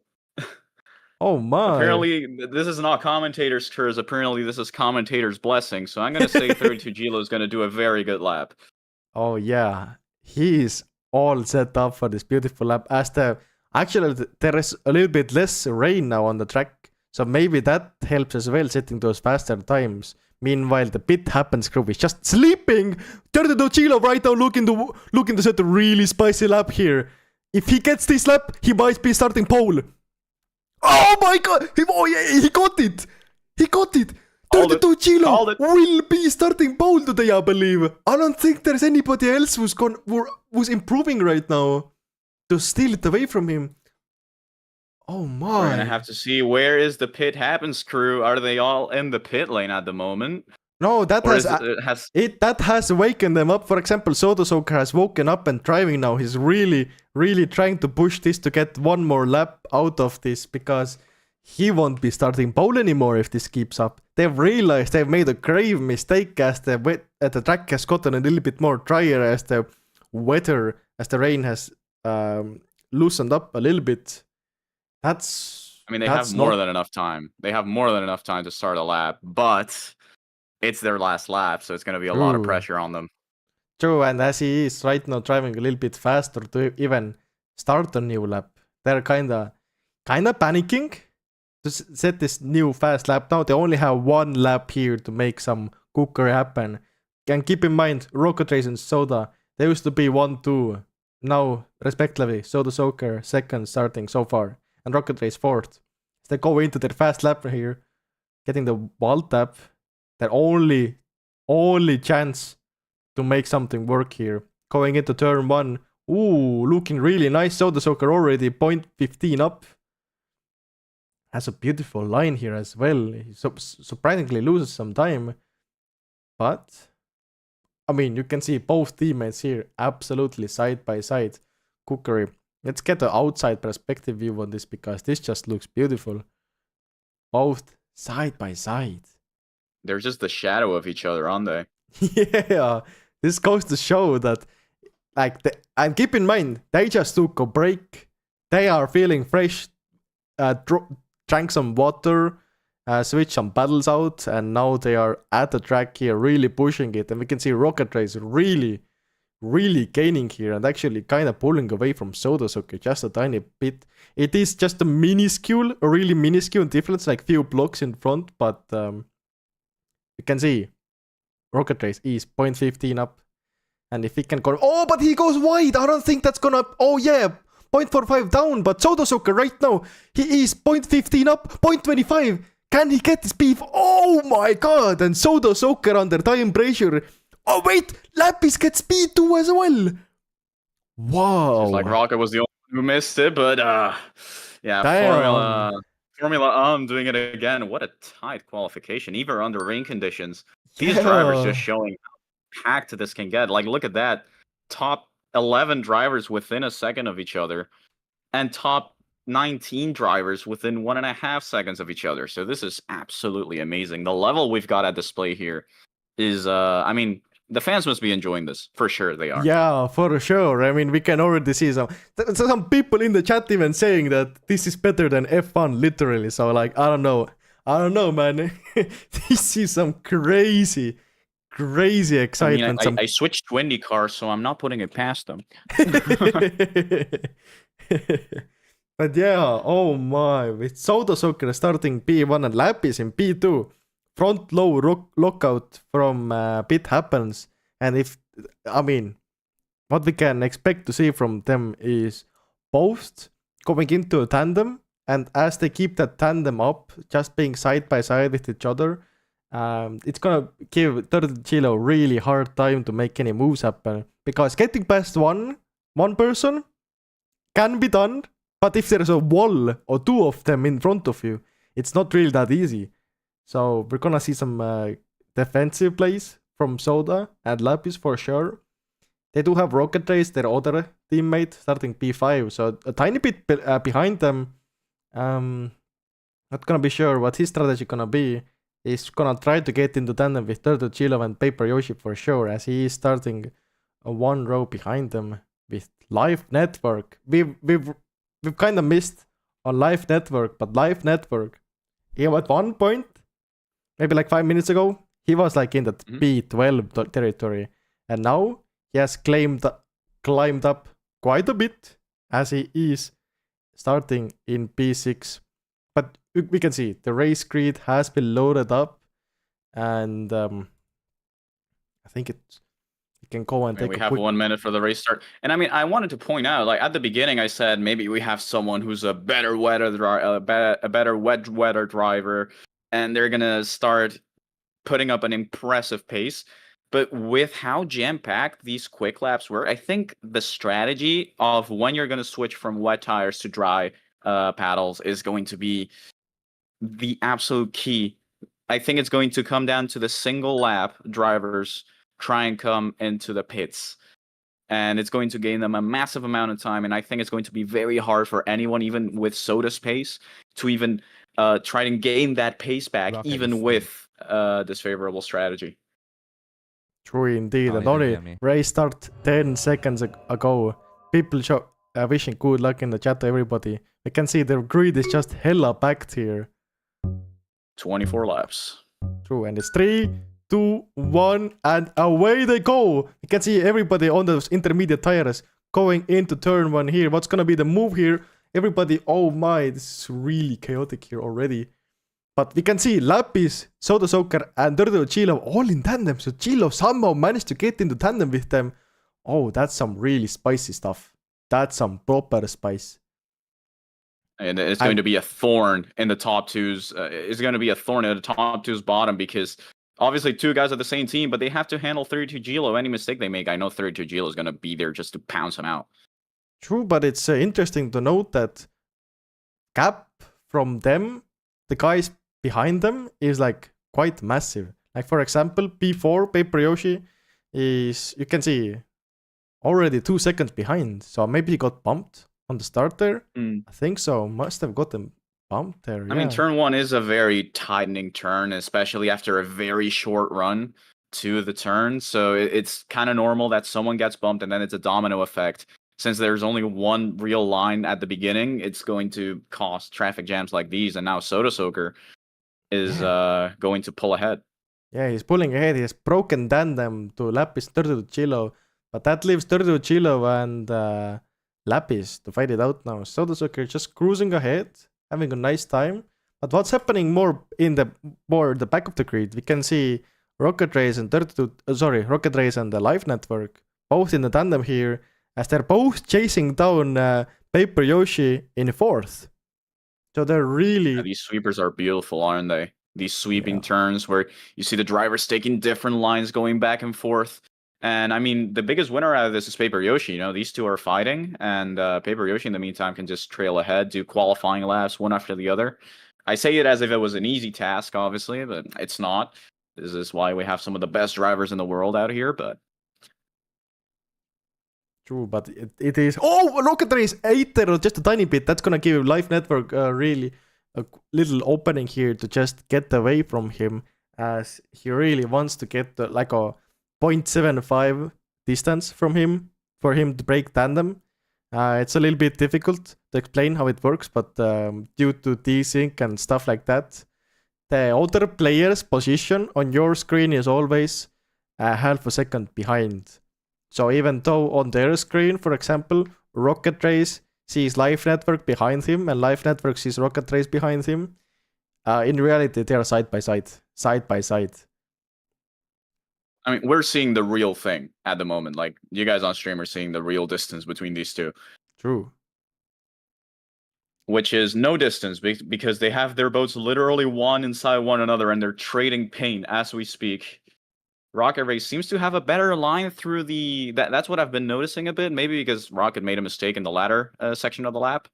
oh my. Apparently this is not commentator's curse. Apparently this is commentator's blessing. So I'm gonna say 32 Gilo is gonna do a very good lap. Oh yeah, he is all set up for this beautiful lap. Actually there is a little bit less rain now on the track, so maybe that helps as well, setting those faster times. Meanwhile, the Pit Happens crew is just sleeping. 32 Chilo right now looking to set a really spicy lap here. If he gets this lap, he might be starting pole. Oh my god! He got it! He got it! 32 Chilo will be starting pole today, I believe. I don't think there's anybody else who's improving right now to steal it away from him. Oh my. We're gonna have to see, where is the Pit Happens crew? Are they all in the pit lane at the moment? No, that has wakened them up. For example, Soda Soaker has woken up and driving now. He's really, really trying to push this to get one more lap out of this, because he won't be starting pole anymore if this keeps up. They've realized they've made a grave mistake as the track has gotten a little bit more drier, as the rain has loosened up a little bit. They have more than enough time. They have more than enough time to start a lap, but it's their last lap, so it's going to be a lot of pressure on them. True, and as he is right now driving a little bit faster to even start a new lap, they're kind of panicking to set this new fast lap. Now they only have 1 lap here to make some cookery happen. And keep in mind, Rocket Race and Soda, they used to be 1-2. Now, respectively, Soda Soaker second starting so far, and Rocket Race fourth. As they go into their fast lap here, getting the wall tap, their only chance to make something work here. Going into turn 1, ooh, looking really nice. Soda Soaker already 0.15 up. Has a beautiful line here as well. He surprisingly loses some time. But, I mean, you can see both teammates here absolutely side by side. Cookery. Let's get an outside perspective view on this because this just looks beautiful. Both side by side. They're just the shadow of each other, aren't they? Yeah, this goes to show that, like, and keep in mind, they just took a break. They are feeling fresh, drank some water, switched some paddles out, and now they are at the track here, really pushing it. And we can see Rocket Race really gaining here and actually kind of pulling away from Soda Soaker just a tiny bit. It is just a really minuscule difference, like few blocks in front, but you can see Rocket Race is 0.15 up. And if he can go... Oh, but he goes wide! I don't think that's gonna... Oh, yeah! 0.45 down, but Soda Soaker right now, he is 0.15 up, 0.25. Can he get this beef? Oh my god! And Soda Soaker under time pressure. Oh, wait! Lapis gets speed too as well! Wow! Like Rocket was the only one who missed it, but yeah, Damn. Formula doing it again. What a tight qualification, even under rain conditions. These drivers just showing how packed this can get. Like, look at that. Top 11 drivers within a second of each other, and top 19 drivers within 1.5 seconds of each other. So this is absolutely amazing. The level we've got at display here is, I mean, the fans must be enjoying this. For sure they are. Yeah, for sure. I mean, we can already see some people in the chat even saying that this is better than F1, literally. So, like, I don't know, man. This is some crazy excitement. I mean, I switched to IndyCar, so I'm not putting it past them. But yeah, oh my, with Soda Soaker starting P1 and Lapis in P2, front low lockout from pit happens, and what we can expect to see from them is both going into a tandem, and as they keep that tandem up, just being side by side with each other, it's gonna give 30 Chilo really hard time to make any moves happen, because getting past one person can be done, but if there's a wall or two of them in front of you, it's not really that easy. So we're gonna see some defensive plays from Soda and Lapis for sure. They do have Rocket Race, their other teammate, starting P5, so a tiny bit behind them. Not gonna be sure what his strategy gonna be. He's gonna try to get into tandem with Turtle Chilo and Paper Yoshi for sure, as he is starting one row behind them with Live Network. We've kind of missed on Live Network, but Live Network, at one point, maybe like 5 minutes ago, he was like in the P12 territory, and now he has climbed up quite a bit, as he is starting in P6. But we can see the race grid has been loaded up, and I think it can go and take. We have 1 minute for the race start, and I mean, I wanted to point out, like at the beginning, I said maybe we have someone who's a better wet weather driver, and they're gonna start putting up an impressive pace. But with how jam-packed these quick laps were, I think the strategy of when you're gonna switch from wet tires to dry paddles is going to be the absolute key. I think it's going to come down to the single lap drivers try and come into the pits, and it's going to gain them a massive amount of time, and I think it's going to be very hard for anyone, even with Soda's pace, to even try and gain that pace back, even with this favorable strategy. True indeed, and only race start 10 seconds ago. People wishing good luck in the chat to everybody. We can see their grid is just hella packed here. 24 laps. True, and it's 3, 2, 1, and away they go. You can see everybody on those intermediate tires going into turn 1 here. What's gonna be the move here? Everybody, oh my, this is really chaotic here already. But we can see Lapis, Soda Soaker, and Dirty Chilo all in tandem. So Chilo somehow managed to get into tandem with them. Oh, that's some really spicy stuff. That's some proper spice. And it's going to be a thorn in the top two's. It's going to be a thorn in the top two's bottom because obviously two guys are the same team, but they have to handle 32 Gilo. Any mistake they make, I know 32 Gilo is going to be there just to pounce them out. True, but it's interesting to note that gap from them, the guys behind them, is like quite massive. Like for example, P4 Paper Yoshi is, you can see, already 2 seconds behind. So maybe he got bumped on the start there. I think so. Must have gotten bumped there. I mean, turn 1 is a very tightening turn, especially after a very short run to the turn. So it's kind of normal that someone gets bumped and then it's a domino effect. Since there's only one real line at the beginning, it's going to cause traffic jams like these. And now Soda Soaker is going to pull ahead. Yeah, he's pulling ahead. He has broken tandem to Lapis, Turtle Chilo. But that leaves Turtle Chilo and Lapis to fight it out now. Soda Soaker just cruising ahead, having a nice time. But what's happening more in the back of the grid? We can see Rocket Race and Rocket Race and the Life Network both in the tandem here, as they're both chasing down Paper Yoshi in 4th. So they're really... these sweepers are beautiful, aren't they? These sweeping turns where you see the drivers taking different lines going back and forth. And I mean, the biggest winner out of this is Paper Yoshi. You know, these two are fighting, and Paper Yoshi in the meantime can just trail ahead, do qualifying laps one after the other. I say it as if it was an easy task, obviously, but it's not. This is why we have some of the best drivers in the world out here, but... True, but it is... Oh, Rocket Race 8 there, just a tiny bit. That's gonna give Life Network really a little opening here to just get away from him, as he really wants to get like a 0.75 distance from him for him to break tandem. It's a little bit difficult to explain how it works, but due to desync and stuff like that, the other player's position on your screen is always half a second behind. So even though on their screen, for example, Rocket Race sees Life Network behind him and Life Network sees Rocket Race behind him, in reality they are side by side. I mean, we're seeing the real thing at the moment. Like, you guys on stream are seeing the real distance between these two. True. Which is no distance, because they have their boats literally one inside one another, and they're trading paint as we speak. Rocket Race seems to have a better line through the... That's what I've been noticing a bit, maybe because Rocket made a mistake in the ladder section of the lap.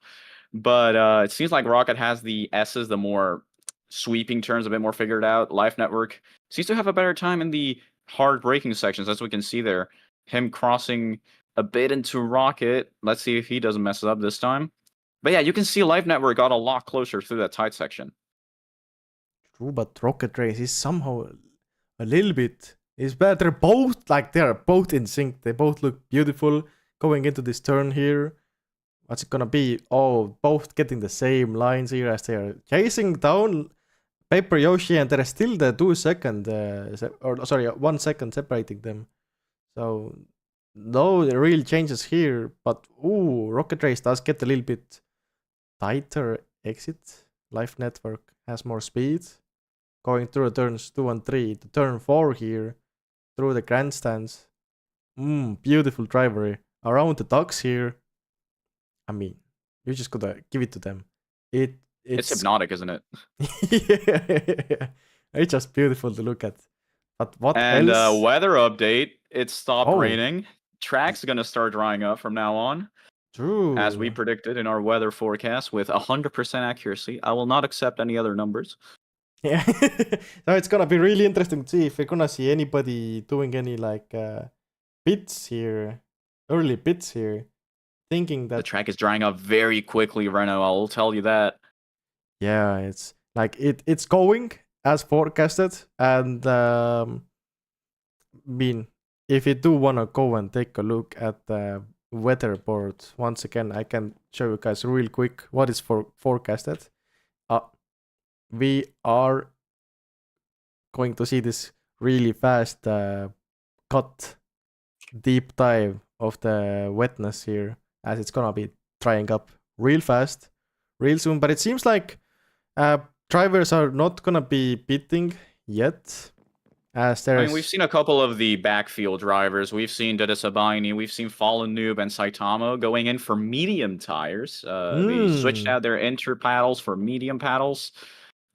But it seems like Rocket has the S's, the more sweeping turns, a bit more figured out. Life Network seems to have a better time in the hard braking sections, as we can see there. Him crossing a bit into Rocket. Let's see if he doesn't mess it up this time. But yeah, you can see Life Network got a lot closer through that tight section. True, but Rocket Race is somehow a little bit... It's better. They're both in sync. They both look beautiful going into this turn here. What's it gonna be? Oh, both getting the same lines here as they are chasing down Paper Yoshi, and there is still the 2 second, 1 second separating them. So no real changes here, but Rocket Race does get a little bit tighter exit. Life Network has more speed. Going through turns 2 and 3 to turn 4 here, through the grandstands. Beautiful driver around the docks here. I mean, you just gotta give it to them. It's hypnotic, isn't it? Yeah, it's just beautiful to look at. But what else? And weather update, it stopped raining. Track's gonna start drying up from now on. True. As we predicted in our weather forecast with 100% accuracy. I will not accept any other numbers. Yeah. So it's gonna be really interesting to see if we're gonna see anybody doing any like pits here, early pits here, thinking that the track is drying up very quickly, Reno. I will tell you that. Yeah, it's like it's going as forecasted, and I mean, if you do wanna go and take a look at the weather board once again, I can show you guys real quick what is forecasted. We are going to see this really fast cut deep dive of the wetness here, as it's gonna be drying up real fast, real soon. But it seems like drivers are not gonna be pitting yet, as I there's. mean, we've seen a couple of the backfield drivers. We've seen Dada Sabini, we've seen Fallen Noob and Saitama going in for medium tires. They switched out their inter paddles for medium paddles.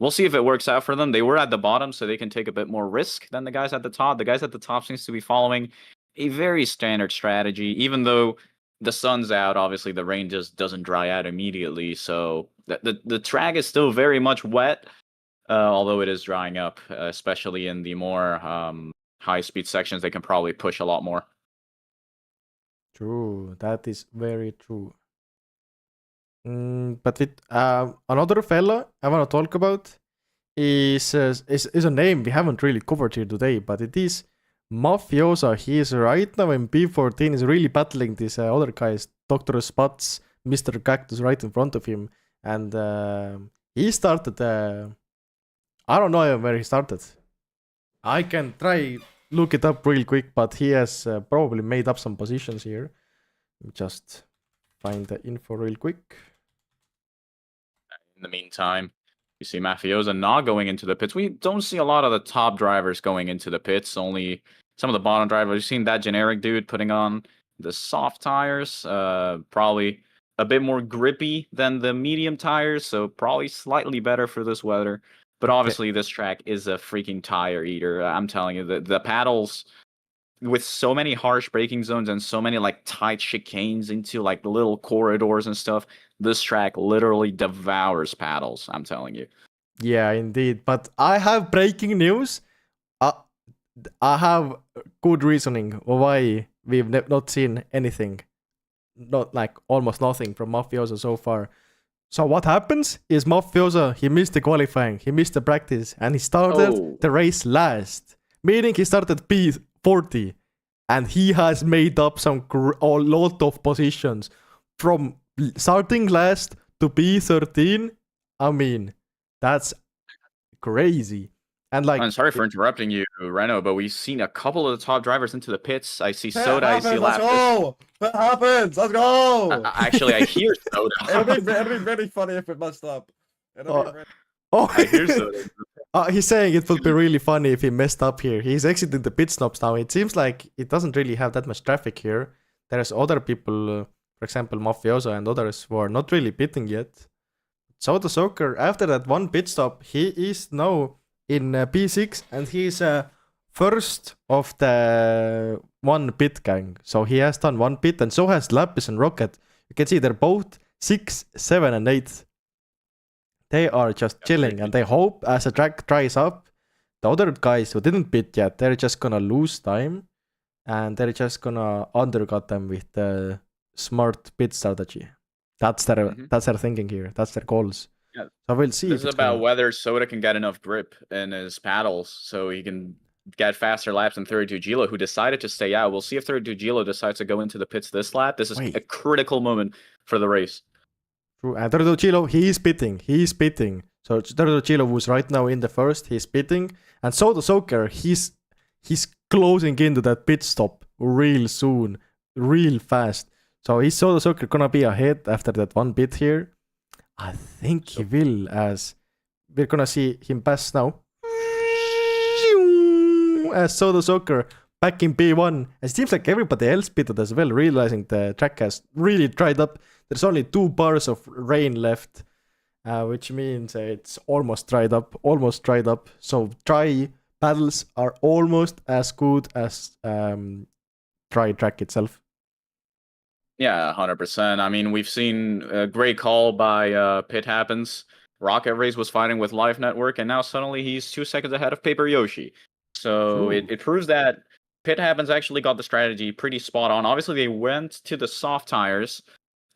We'll see if it works out for them. They were at the bottom, so they can take a bit more risk than the guys at the top. The guys at the top seems to be following a very standard strategy, even though the sun's out. Obviously, the rain just doesn't dry out immediately, so the track is still very much wet. Although it is drying up, especially in the more high-speed sections, they can probably push a lot more. True, that is very true. But with another fella I want to talk about is a name we haven't really covered here today, but it is Mafiosa. He is right now in B14, is really battling this other guys, Dr. Spots, Mr. Cactus right in front of him, and he started. I don't know where he started. I can try look it up real quick, but he has probably made up some positions here. Just find the info real quick. In the meantime, you see Mafiosa not going into the pits. We don't see a lot of the top drivers going into the pits, only some of the bottom drivers. We've seen that generic dude putting on the soft tires, probably a bit more grippy than the medium tires, so probably slightly better for this weather. But obviously, this track is a freaking tire eater. I'm telling you, the paddles, with so many harsh braking zones and so many like tight chicanes into like the little corridors and stuff, this track literally devours paddles. I'm telling you. Yeah, indeed. But I have breaking news. I have good reasoning why we've not seen anything, not like almost nothing from Mafiosa so far. So what happens is Mafiosa, he missed the qualifying, he missed the practice, and he started the race last. Meaning he started P40, and he has made up a lot of positions from starting last to P13. I mean, that's crazy. And like, I'm sorry for interrupting you, Reno, but we've seen a couple of the top drivers into the pits. I see Soda, I see Lapis. Let's go! That happens! Let's go! Actually, I hear Soda. It'll be very funny if it messed up. I hear Soda. He's saying it would be really funny if he messed up here. He's exiting the pit stops now. It seems like it doesn't really have that much traffic here. There's other people, for example, Mafiosa and others who are not really pitting yet. Soda Soccer, after that one pit stop, he is now in P6, and he's first of the one pit gang. So he has done one pit, and so has Lapis and Rocket. You can see they're both 6, 7, and 8. They are just chilling, and they hope as the track dries up, the other guys who didn't pit yet, they're just gonna lose time, and they're just gonna undercut them with the smart pit strategy. That's their thinking here. That's their goals. Yeah. So we'll see. This is about whether Soda can get enough grip in his paddles so he can get faster laps than 32 Gilo, who decided to stay out. We'll see if 32 Gilo decides to go into the pits this lap. This is a critical moment for the race. True. And 32 Gilo, he is pitting. So 32 Gilo was right now in the first. He's pitting. And Soda Soccer, he's closing into that pit stop real soon, real fast. So is Soda Soccer gonna be ahead after that one pit here? I think he will, as we're gonna see him pass now. As Soda Soccer back in P1. It seems like everybody else pitted as well, realizing the track has really dried up. There's only 2 bars of rain left, which means it's almost dried up. So dry paddles are almost as good as dry track itself. Yeah, 100%. I mean, we've seen a great call by Pit Happens. Rocket Race was fighting with Live Network, and now suddenly he's 2 seconds ahead of Paper Yoshi. So it proves that Pit Happens actually got the strategy pretty spot on. Obviously, they went to the soft tires,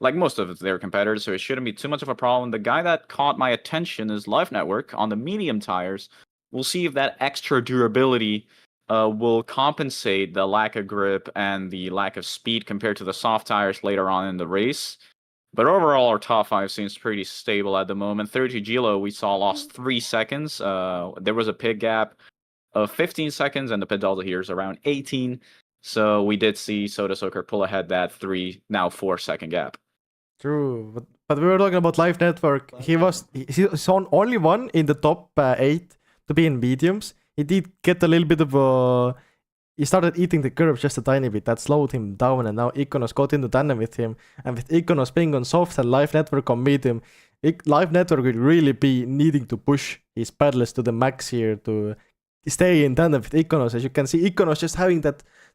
like most of their competitors, so it shouldn't be too much of a problem. The guy that caught my attention is Live Network on the medium tires. We'll see if that extra durability will compensate the lack of grip and the lack of speed compared to the soft tires later on in the race. But overall, our top 5 seems pretty stable at the moment. 32 Gilo, we saw lost 3 seconds. There was a pit gap of 15 seconds, and the pit delta here is around 18. So we did see Soda Soccer pull ahead that 3, now 4 second gap. True, but we were talking about Live Network. He's on only one in the top 8 to be in mediums. He did get a little bit of a... He started eating the curve just a tiny bit. That slowed him down, and now Iconos got into tandem with him. And with Iconos being on soft and Live Network on medium, Live Network will really be needing to push his paddles to the max here to stay in tandem with Iconos. As you can see, Iconos just having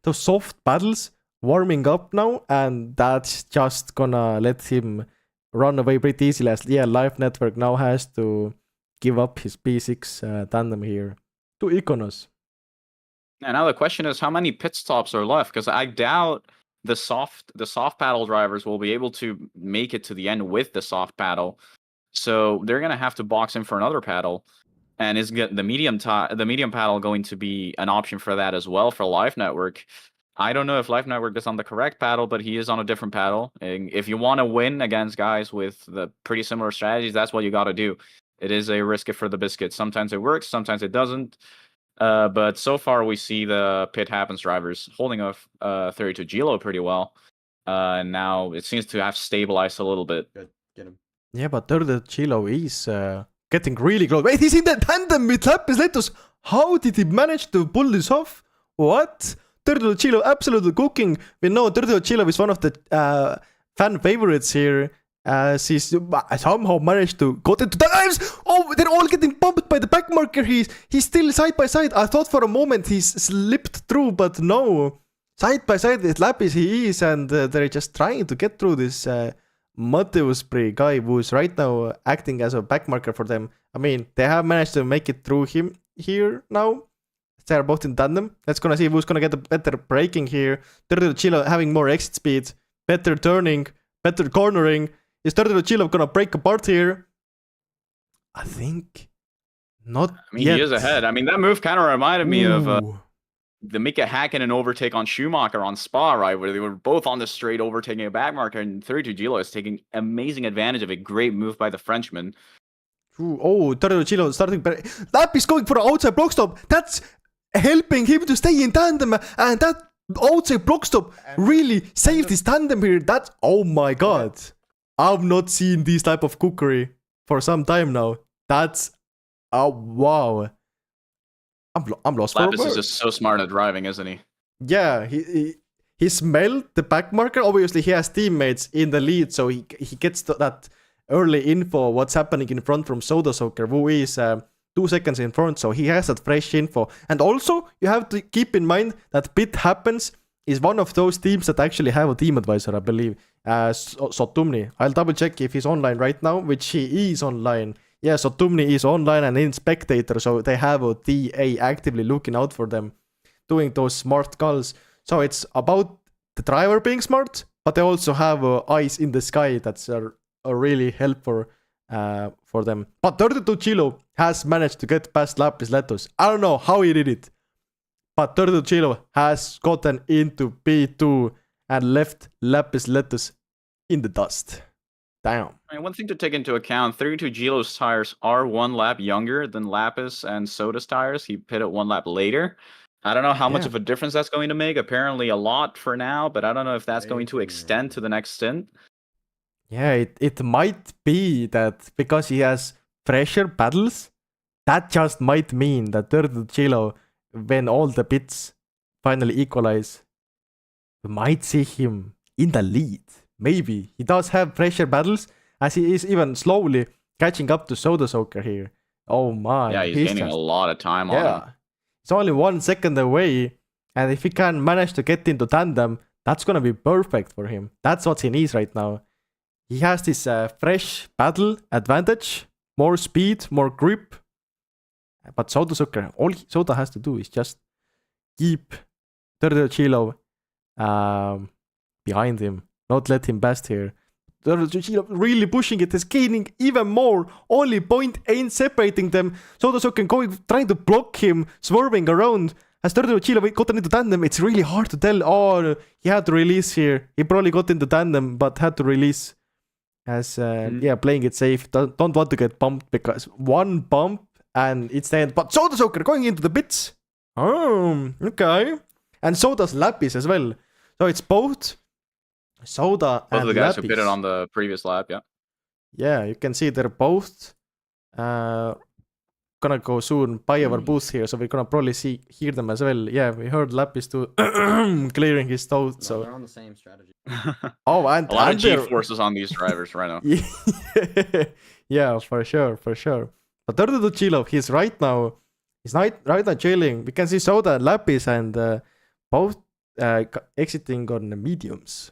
those soft paddles warming up now, and that's just gonna let him run away pretty easily. As Live Network now has to give up his P6 tandem here to Iconos. And now the question is, how many pit stops are left? Because I doubt the soft paddle drivers will be able to make it to the end with the soft paddle. So they're gonna have to box in for another paddle. And is the medium paddle going to be an option for that as well for Live Network? I don't know if Live Network is on the correct paddle, but he is on a different paddle. And if you want to win against guys with the pretty similar strategies, that's what you got to do. It is a risk it for the biscuit. Sometimes it works, sometimes it doesn't. But so far we see the Pit Happens drivers holding off 32 Gilo pretty well. And now it seems to have stabilized a little bit. Good, get him. Yeah, but 32 Gilo is getting really close. Wait, he's in the tandem with Lapis Letus. How did he manage to pull this off? What? 32 Gilo absolutely cooking. We know 32 Gilo is one of the fan favorites here. He's somehow managed to go into the lives. Oh, they're all getting bumped by the back marker. He's still side by side. I thought for a moment he's slipped through, but no. Side by side with Lapis he is, and they're just trying to get through this Mateuspree guy who's right now acting as a back marker for them. I mean, they have managed to make it through him here now. They're both in tandem. Let's gonna see who's gonna get the better braking here. 32 Gilo having more exit speed, better turning, better cornering. Is 32 Gilo gonna break apart here? I think not. I mean, yet. he is ahead. I mean, that move kind of reminded me of Ooh. the Mika Hakkinen overtake on Schumacher on Spa, right? Where they were both on the straight overtaking a back marker, and 32 Gilo is taking amazing advantage of a great move by the Frenchman. Ooh, oh, 32 Gilo starting. Lapis going for an outside block stop. That's helping him to stay in tandem, and that outside block stop really saved his tandem here. That's, oh my god. I've not seen this type of cookery for some time now. That's, oh wow. I'm lost for Lapis words. is just so smart at driving, isn't he? Yeah, he smelled the back marker. Obviously, he has teammates in the lead, so he gets that early info what's happening in front from Soda Soaker, who is 2 seconds in front, so he has that fresh info. And also, you have to keep in mind that Pit Happens is one of those teams that actually have a team advisor, I believe. Sotumni. I'll double check if he's online right now, which he is online. Yeah, Sotumni is online and in spectator, so they have a TA actively looking out for them, doing those smart calls. So it's about the driver being smart, but they also have eyes in the sky that's are really helpful for them. But 32 Gilo has managed to get past Lapis Letus. I don't know how he did it, but 32 Gilo has gotten into P2 and left Lapis Letus in the dust. Damn. I mean, one thing to take into account, 32 Gilo's tires are 1 lap younger than Lapis and Soda's tires. He pitted 1 lap later. I don't know how much of a difference that's going to make. Apparently a lot for now, but I don't know if that's going to extend to the next stint. Yeah, it might be that because he has fresher paddles, that just might mean that 32 Gilo, when all the pits finally equalize, we might see him in the lead. Maybe. He does have fresher paddles, as he is even slowly catching up to Soda Soaker here. Oh my. Yeah, he's gaining a lot of time on him. It's only 1 second away, and if he can manage to get into tandem, that's gonna be perfect for him. That's what he needs right now. He has this fresh paddle advantage, more speed, more grip. But Soda Soaker, all Soda has to do is just keep 32 Gilo behind him. Not let him best here. 32 Gilo really pushing it, is gaining even more. Only 0.8 separating them. Soda Soaker trying to block him, swerving around. As 32 Gilo gotten into tandem, it's really hard to tell. Oh, he had to release here. He probably got into tandem, but had to release. As, playing it safe. Don't want to get bumped, because 1 bump and it's the end. But Soda Soaker going into the pits. Oh, okay. And so does Lapis as well. So it's both Soda Both of and the guys who pitted Lapis. on the previous lap, yeah. Yeah, you can see they're both gonna go soon by our booth here, so we're gonna probably hear them as well. Yeah, we heard Lapis too clearing his throat. No, So they're on the same strategy. oh, and A lot of they're- G-forces on these drivers right now. yeah, for sure. But Turtle Chilo, he's right now chilling. We can see Soda and Lapis and both exiting on the mediums.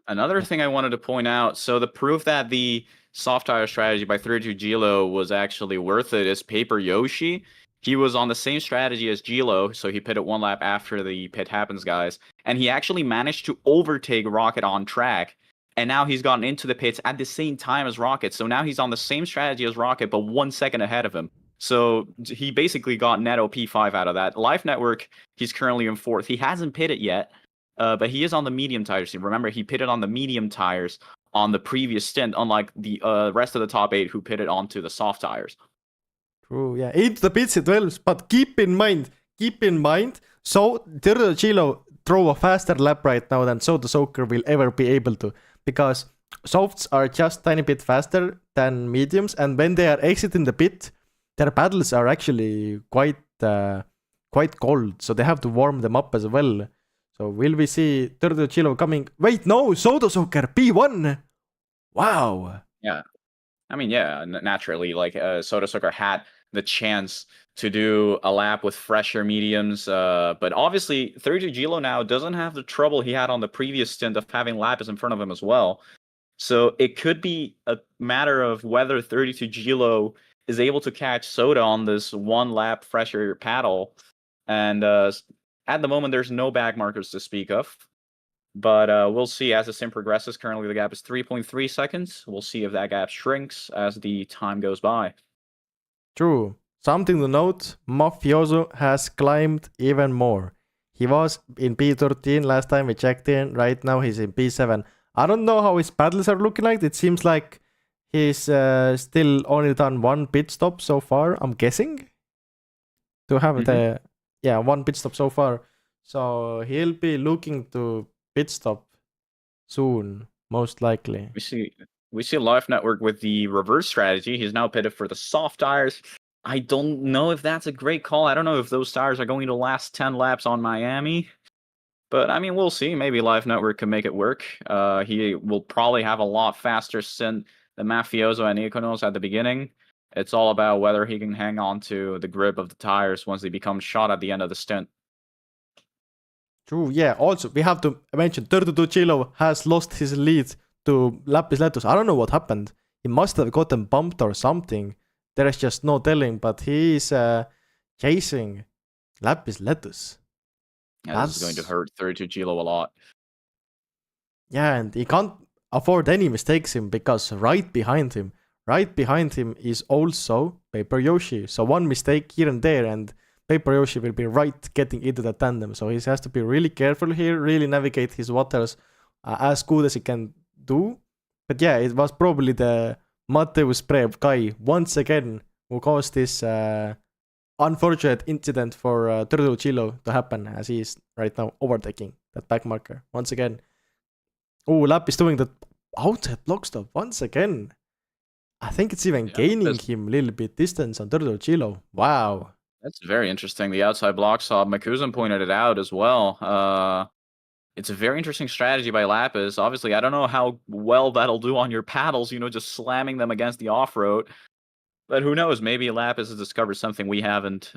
Another thing I wanted to point out, so the proof that the soft tire strategy by 32 Gilo was actually worth it is Paper Yoshi. He was on the same strategy as Gilo, so he pitted one lap after the pit happens guys, and he actually managed to overtake Rocket on track, and now he's gotten into the pits at the same time as Rocket, so now he's on the same strategy as Rocket, but 1 second ahead of him. So he basically got netto P5 out of that. Life Network, he's currently in 4th. He hasn't pitted yet, but he is on the medium tires. Remember, he pitted on the medium tires on the previous stint, unlike the rest of the top 8 who pitted onto the soft tires. True, yeah. Into the pits it will, but keep in mind, so Turtle Chilo throw a faster lap right now than Soda Soaker will ever be able to, because softs are just tiny bit faster than mediums, and when they are exiting the pit, their paddles are actually quite cold, so they have to warm them up as well. So will we see Turtle Chilo coming? Wait, no, Soda Soaker P1. Wow. Yeah, I mean, yeah, naturally, like Soda Soaker had the chance to do a lap with fresher mediums, but obviously 32 Gilo now doesn't have the trouble he had on the previous stint of having Lapis in front of him as well. So it could be a matter of whether 32 Gilo is able to catch Soda on this one lap fresher paddle, and at the moment there's no back markers to speak of. But we'll see as the sim progresses. Currently, the gap is 3.3 seconds. We'll see if that gap shrinks as the time goes by. True. Something to note, Mafioso has climbed even more. He was in P13 last time we checked in. Right now he's in P7. I don't know how his paddles are looking like. It seems like he's still only done one pit stop so far, I'm guessing. To have one pit stop so far. So he'll be looking to pit stop soon, most likely. We see Life Network with the reverse strategy. He's now pitted for the soft tires. I don't know if that's a great call. I don't know if those tires are going to last 10 laps on Miami. But I mean, we'll see. Maybe Life Network can make it work. He will probably have a lot faster stint than Mafioso and Iconos at the beginning. It's all about whether he can hang on to the grip of the tires once they become shot at the end of the stint. True, yeah. Also, we have to mention 32 Chilo has lost his lead to Lapis Letus. I don't know what happened. He must have gotten bumped or something. There is just no telling, but he is chasing Lapis Letus. Yeah, this is going to hurt 32 Gilo a lot. Yeah, and he can't afford any mistakes him, because right behind him is also Paper Yoshi. So one mistake here and there, and Paper Yoshi will be right getting into the tandem. So he has to be really careful here, really navigate his waters as good as he can do. But yeah, it was probably the Mateus Preb guy once again who caused this unfortunate incident for Turtle Chilo to happen, as he is right now overtaking that back marker once again. Oh, Lap is doing the outside block stop once again. I think it's even gaining him a little bit distance on Turtle Chilo. Wow. That's very interesting. The outside block stop, Makuzan pointed it out as well. It's a very interesting strategy by Lapis. Obviously, I don't know how well that'll do on your paddles, just slamming them against the off-road. But who knows? Maybe Lapis has discovered something we haven't.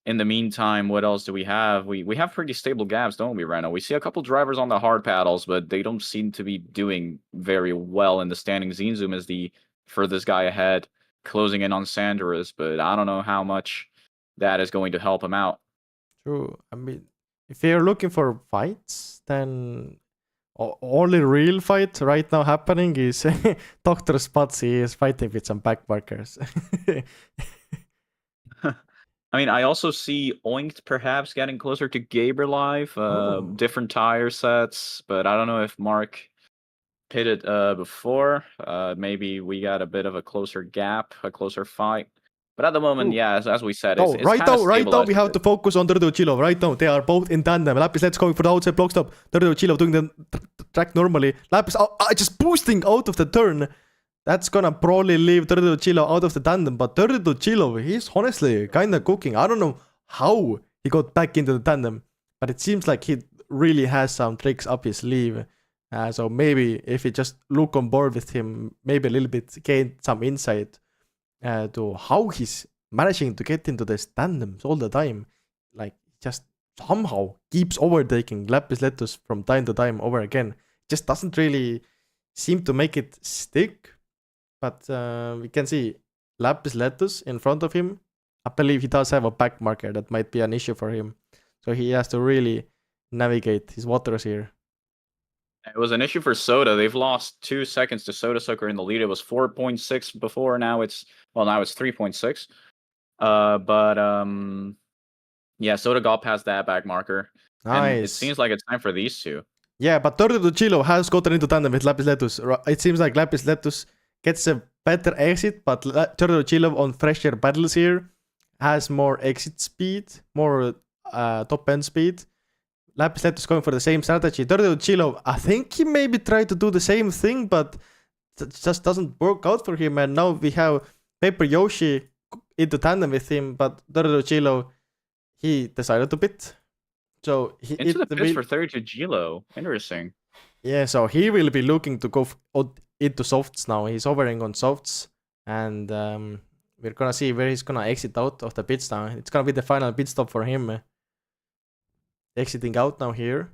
In the meantime, what else do we have? We have pretty stable gaps, don't we, Reno? We see a couple drivers on the hard paddles, but they don't seem to be doing very well in the standings. Zinzoom is the furthest guy ahead, closing in on Sanderus, but I don't know how much that is going to help him out. True. I mean, if you're looking for fights, then only real fight right now happening is Dr. Spatsy is fighting with some backmarkers. I mean, I also see Oinked perhaps getting closer to Gaberlife, different tire sets, but I don't know if Mark pitted before. Maybe we got a bit of a closer gap, a closer fight. But at the moment, Ooh. yeah, as we said, No, it's right kinda now, we stabilized a have bit. to focus on Turtle Chilo. Right now, they are both in tandem. Lapis, let's going for the outside block stop. Turtle Chilo doing the track normally. Lapis just boosting out of the turn. That's gonna probably leave Turtle Chilo out of the tandem. But Turtle Chilo, he's honestly kind of cooking. I don't know how he got back into the tandem, but it seems like he really has some tricks up his sleeve. So maybe if you just look on board with him, maybe a little bit gain some insight to how he's managing to get into the tandems all the time. Like, just somehow keeps overtaking Lapis Letus from time to time over again. Just doesn't really seem to make it stick. But we can see Lapis Letus in front of him. I believe he does have a back marker that might be an issue for him. So he has to really navigate his waters here. It was an issue for Soda. They've lost 2 seconds to Soda Sucker in the lead. It was 4.6 before. Now it's 3.6. Yeah, Soda got past that back marker. Nice. And it seems like it's time for these two. Yeah, but Turtle Chilo has gotten into tandem with Lapis Letus. It seems like Lapis Letus gets a better exit, but Turtle Chilo on fresher battles here has more exit speed, more top end speed. Lapis Letus going for the same strategy. Turtle Chilo, I think he maybe tried to do the same thing, but it just doesn't work out for him. And now we have Paper Yoshi into tandem with him, but Turtle Chilo, he decided to pit. So he into the pits for 32 Gilo. Interesting. Yeah, so he will be looking to go into softs now. He's hovering on softs, and we're gonna see where he's gonna exit out of the pits now. It's gonna be the final pit stop for him. Exiting out now here.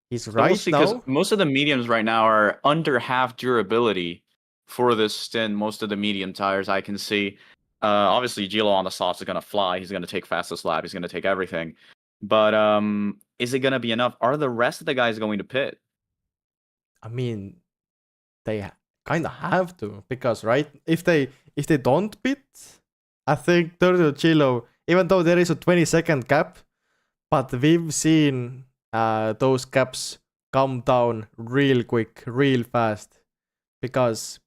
He's So right we'll see, now. because most of the mediums right now are under half durability for this stint. Most of the medium tires I can see. Obviously, Gilo on the softs is gonna fly. He's gonna take fastest lap. He's gonna take everything. But is it gonna be enough? Are the rest of the guys going to pit? I mean, they kind of have to, because right, if they don't pit, I think Turtle Chilo, even though there is a 20-second gap, but we've seen those gaps come down real quick, real fast, because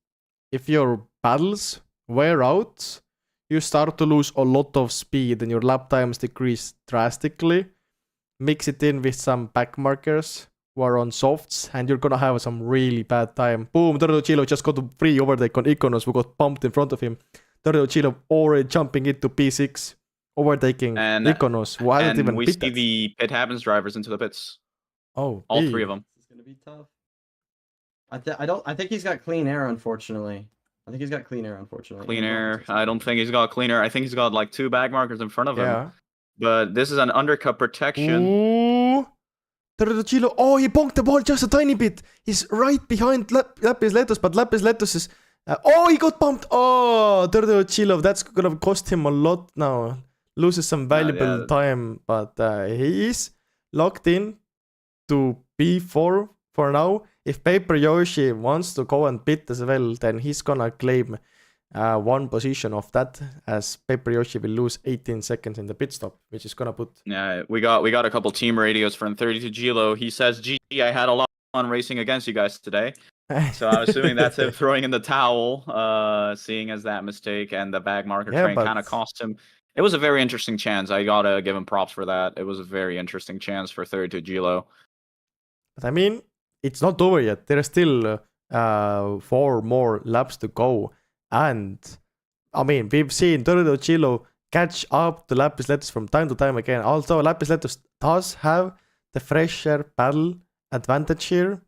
if your paddles wear out, you start to lose a lot of speed and your lap times decrease drastically. Mix it in with some back markers who are on softs, and you're gonna have some really bad time. Boom, Turtle Chilo just got a free overtake on Iconos, who got bumped in front of him. Turtle Chilo already jumping into P6, overtaking Iconos, who hasn't even we pitted. see the pit happens drivers into the pits. Oh, all three of them. It's gonna be tough. I think he's got clean air, unfortunately. Clean air. I don't think he's got clean air. I think he's got like 2 back markers in front of him. Yeah. But this is an undercut protection. Ooh. Turtle Chilo. Oh, he bonked the ball just a tiny bit. He's right behind Lapis Letus, but Lapis Letus is... oh, he got bumped. Oh, Turtle Chilo. That's gonna cost him a lot now. Loses some valuable time, but he is locked in to P4 for now. If Paper Yoshi wants to go and pit as well, then he's gonna claim one position of that, as Paper Yoshi will lose 18 seconds in the pit stop, which is gonna put... Yeah, we got a couple team radios from 32 Gilo. He says, "Gee, I had a lot of fun racing against you guys today." So I'm assuming that's him throwing in the towel, seeing as that mistake and the back marker train kind of cost him. It was a very interesting chance. I gotta give him props for that. It was a very interesting chance for 32 Gilo. But I mean, it's not over yet. There are still 4 more laps to go. And, I mean, we've seen Turtle Chilo catch up to Lapis Letus from time to time again. Although Lapis Letus does have the fresher paddle advantage here.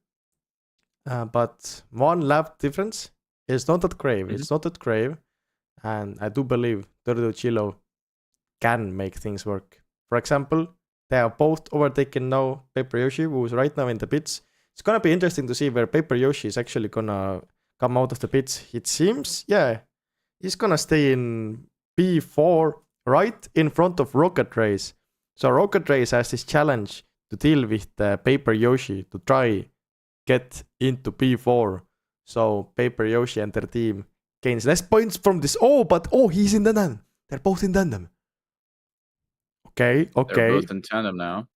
But 1 lap difference is not that grave. It's not that grave. And I do believe Turtle Chilo can make things work. For example, they are both overtaken now Paper Yoshi, who is right now in the pits. It's gonna be interesting to see where Paper Yoshi is actually gonna come out of the pits. It seems, yeah, he's gonna stay in P4 right in front of Rocket Race. So Rocket Race has this challenge to deal with Paper Yoshi to try get into P4. So Paper Yoshi and their team gains less points from this. Oh, but he's in tandem. They're both in tandem. Okay. They're both in tandem now.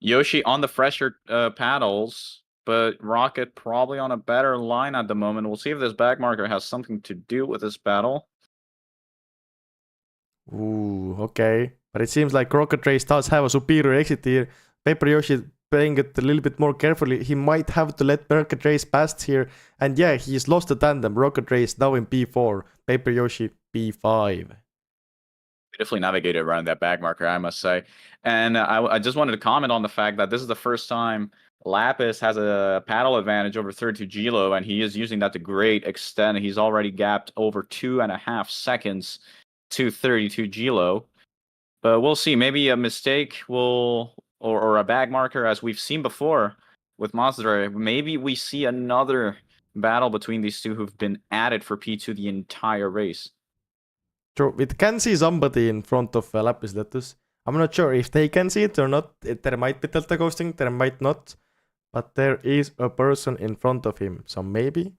Yoshi on the fresher paddles, but Rocket probably on a better line at the moment. We'll see if this back marker has something to do with this battle. Ooh, okay. But it seems like Rocket Race does have a superior exit here. Paper Yoshi playing it a little bit more carefully. He might have to let Rocket Race past here. And yeah, he's lost the tandem. Rocket Race now in P4. Paper Yoshi P5. Beautifully navigated around that back marker, I must say. And I just wanted to comment on the fact that this is the first time Lapis has a paddle advantage over 32 Gilo, and he is using that to great extent. He's already gapped over 2.5 seconds to 32 Gilo. But we'll see. Maybe a mistake will, or a bag marker, as we've seen before with Monster. Maybe we see another battle between these two who've been at it for P2 the entire race. True. It can see somebody in front of Lapis Letus. I'm not sure if they can see it or not. There might be delta ghosting, there might not. But there is a person in front of him. So maybe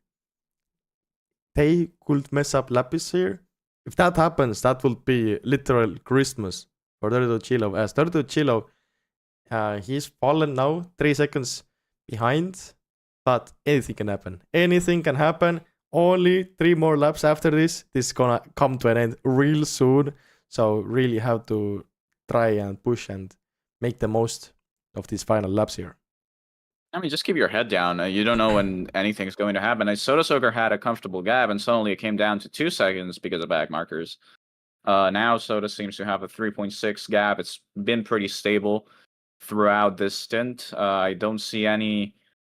they could mess up Lapis here. If that happens, that will be literal Christmas for 32 Chilo. As 32 Chilo, he's fallen now, 3 seconds behind. But anything can happen. Anything can happen. Only 3 more laps after this. This is gonna come to an end real soon. So really have to try and push and make the most of these final laps here. I mean, just keep your head down. You don't know when anything's going to happen. Soda Soaker had a comfortable gap, and suddenly it came down to 2 seconds because of back markers. Now Soda seems to have a 3.6 gap. It's been pretty stable throughout this stint. I don't see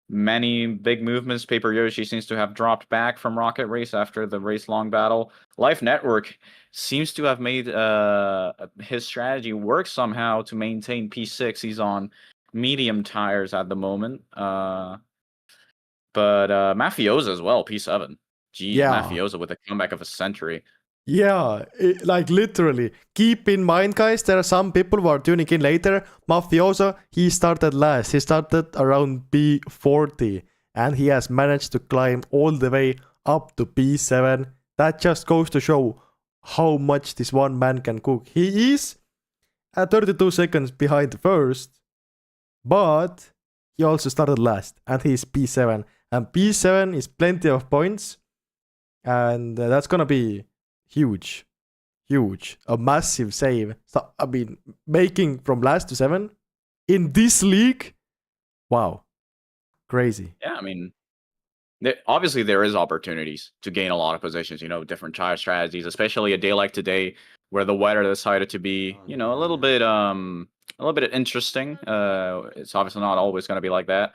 many big movements. Paper Yoshi seems to have dropped back from Rocket Race after the race-long battle. Life Network seems to have made his strategy work somehow to maintain P6. He's on medium tires at the moment. But Mafiosa as well, P7. Geez, Yeah. Mafiosa with a comeback of a century. Yeah, like literally. Keep in mind, guys, there are some people who are tuning in later. Mafiosa, he started last. He started around B40. And he has managed to climb all the way up to B7. That just goes to show how much this one man can cook. He is at 32 seconds behind first. But he also started last. And he's P7. And P7 is plenty of points. And that's gonna be huge. A massive save. So, I mean, making from last to 7 in this league. Wow. Crazy. Yeah, I mean, obviously there is opportunities to gain a lot of positions, different tire strategies, especially a day like today where the weather decided to be, a little bit interesting. It's obviously not always going to be like that.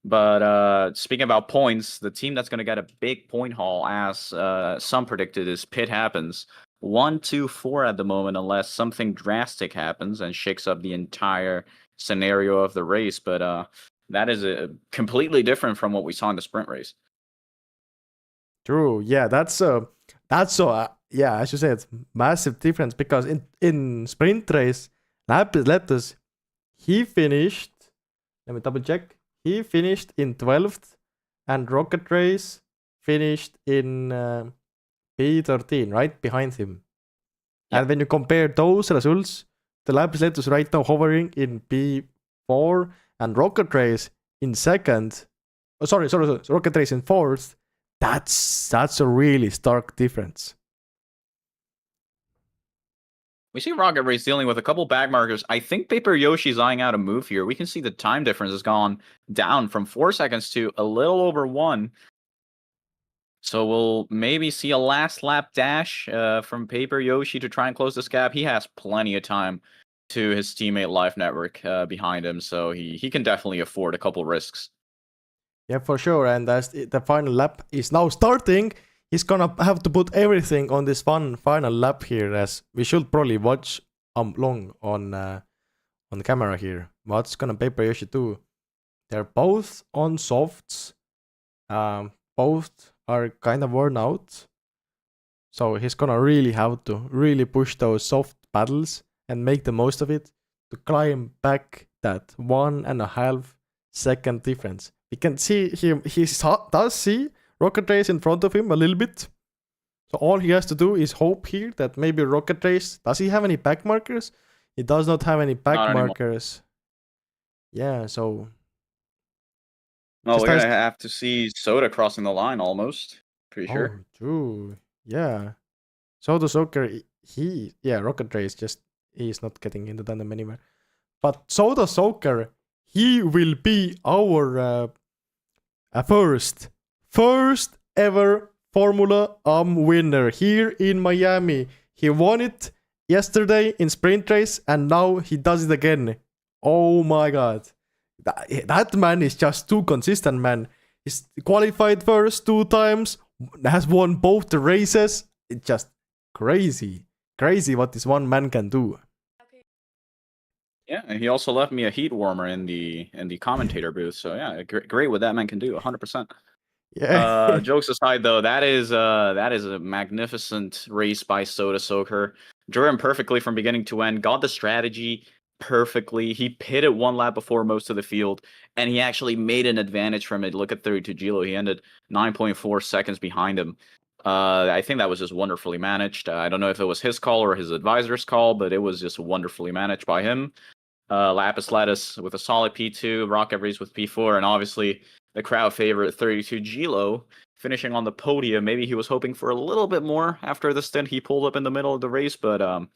But speaking about points, the team that's going to get a big point haul, as some predicted, is Pit Happens. 1, 2, 4 at the moment, unless something drastic happens and shakes up the entire scenario of the race. But that is completely different from what we saw in the sprint race. True. Yeah, that's yeah, as you said, massive difference, because in sprint race, Lapis Letus, he finished. Let me double check. He finished in 12th, and Rocket Race finished in P13, right behind him. Yeah. And when you compare those results, the Lapis Letus right now hovering in P4, and Rocket Race in 2nd. Oh, sorry, Rocket Race in 4th. That's a really stark difference. We see Rocket Race dealing with a couple bag markers. I think Paper Yoshi's eyeing out a move here. We can see the time difference has gone down from 4 seconds to a little over 1. So we'll maybe see a last lap dash from Paper Yoshi to try and close this gap. He has plenty of time to his teammate Life Network behind him, so he can definitely afford a couple risks. Yeah, for sure. And as the final lap is now starting, he's gonna have to put everything on this final lap here, as we should probably watch long on the camera here. What's gonna Paper Yoshi do? They're both on softs. Both are kind of worn out. So he's gonna really have to really push those soft paddles and make the most of it to climb back that 1.5 second difference. We can see him, he does see Rocket Race in front of him a little bit. So all he has to do is hope here that maybe Rocket Race, does he have any back markers? He does not have any back markers. Yeah, so... Well, we're going to have to see Soda crossing the line almost. Pretty sure. Oh, true. Yeah. Soda Soaker, Rocket Race just he's not getting into tandem anywhere. But Soda Soaker, he will be our first ever Formula winner here in Miami. He won it yesterday in sprint race and now he does it again. Oh my god. That man is just too consistent, man. He's qualified first 2 times, has won both the races. It's just crazy. Crazy what this one man can do. Yeah, and he also left me a heat warmer in the commentator booth. So yeah, great what that man can do, 100%. Yeah. Jokes aside, though, that is a magnificent race by Soda Soaker. Driven perfectly from beginning to end. Got the strategy perfectly. He pitted 1 lap before most of the field, and he actually made an advantage from it. Look at 32 Gilo. He ended 9.4 seconds behind him. I think that was just wonderfully managed. I don't know if it was his call or his advisor's call, but it was just wonderfully managed by him. Lapis Lattice with a solid P2, Rocket Race with P4, and obviously the crowd favorite 32 Gilo finishing on the podium. Maybe he was hoping for a little bit more after the stint he pulled up in the middle of the race, but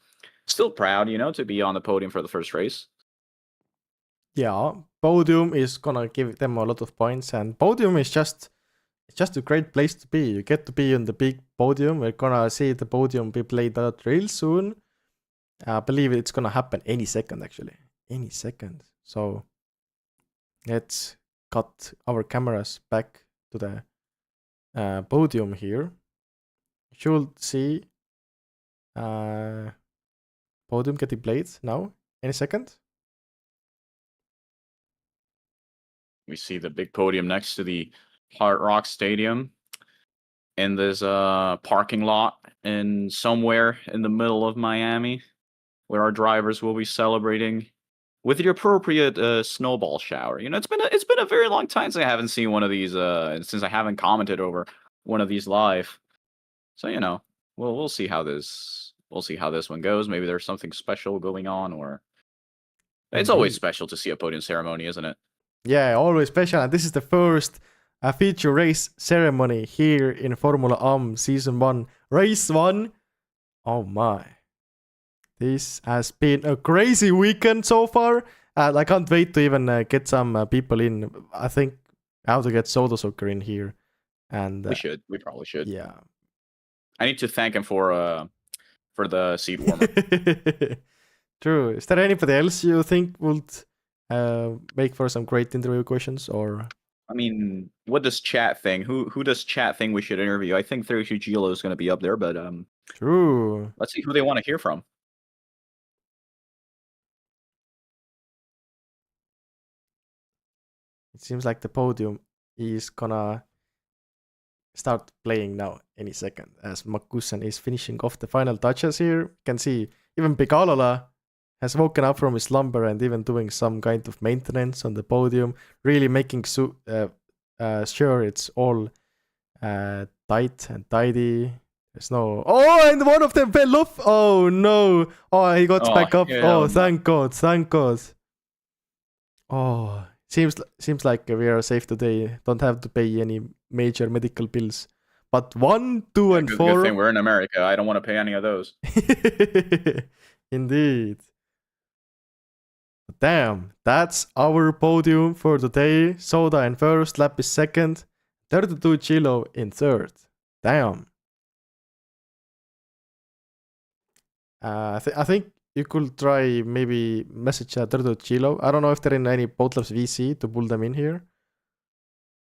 still proud, to be on the podium for the first race. Yeah, Podium is gonna give them a lot of points, and Podium is just a great place to be. You get to be on the big podium. We're gonna see the podium be played out real soon. I believe it's gonna happen any second, actually. Any second. So let's cut our cameras back to the podium here. You should see podium getting played now. Any second. We see the big podium next to the Hard Rock Stadium in this parking lot in somewhere in the middle of Miami, where our drivers will be celebrating with the appropriate snowball shower. It's been a very long time since I haven't seen one of these, since I haven't commented over one of these live. So we'll see how this one goes. Maybe there's something special going on, or it's always special to see a podium ceremony, isn't it? Yeah, always special. And this is the first feature race ceremony here in Formula Season 1. Race 1. Oh my. This has been a crazy weekend so far. And I can't wait to even get some people in. I think I have to get Soda Soaker in here. And we probably should. Yeah. I need to thank him for the seat warmer. True. Is there anybody else you think would make for some great interview questions, or? I mean, what does chat think? Who does chat think we should interview? I think 32 Gilo is going to be up there, but True. Let's see who they want to hear from. It seems like the podium is gonna start playing now any second, as Makusen is finishing off the final touches here. You can see even Pigalola has woken up from his slumber and even doing some kind of maintenance on the podium, really making sure it's all tight and tidy. There's no... Oh, and one of them fell off! Oh no! Oh, he got back up. Oh, thank God, thank God. Oh, seems like we are safe today. Don't have to pay any major medical bills. But 1, 2, and 4... Good thing we're in America. I don't want to pay any of those. Indeed. Damn, that's our podium for today. Soda in first, Lapis second, 32 Gilo in third. Damn. I think you could try maybe message 32 Gilo. I don't know if they're in any BoatLabs VC to pull them in here.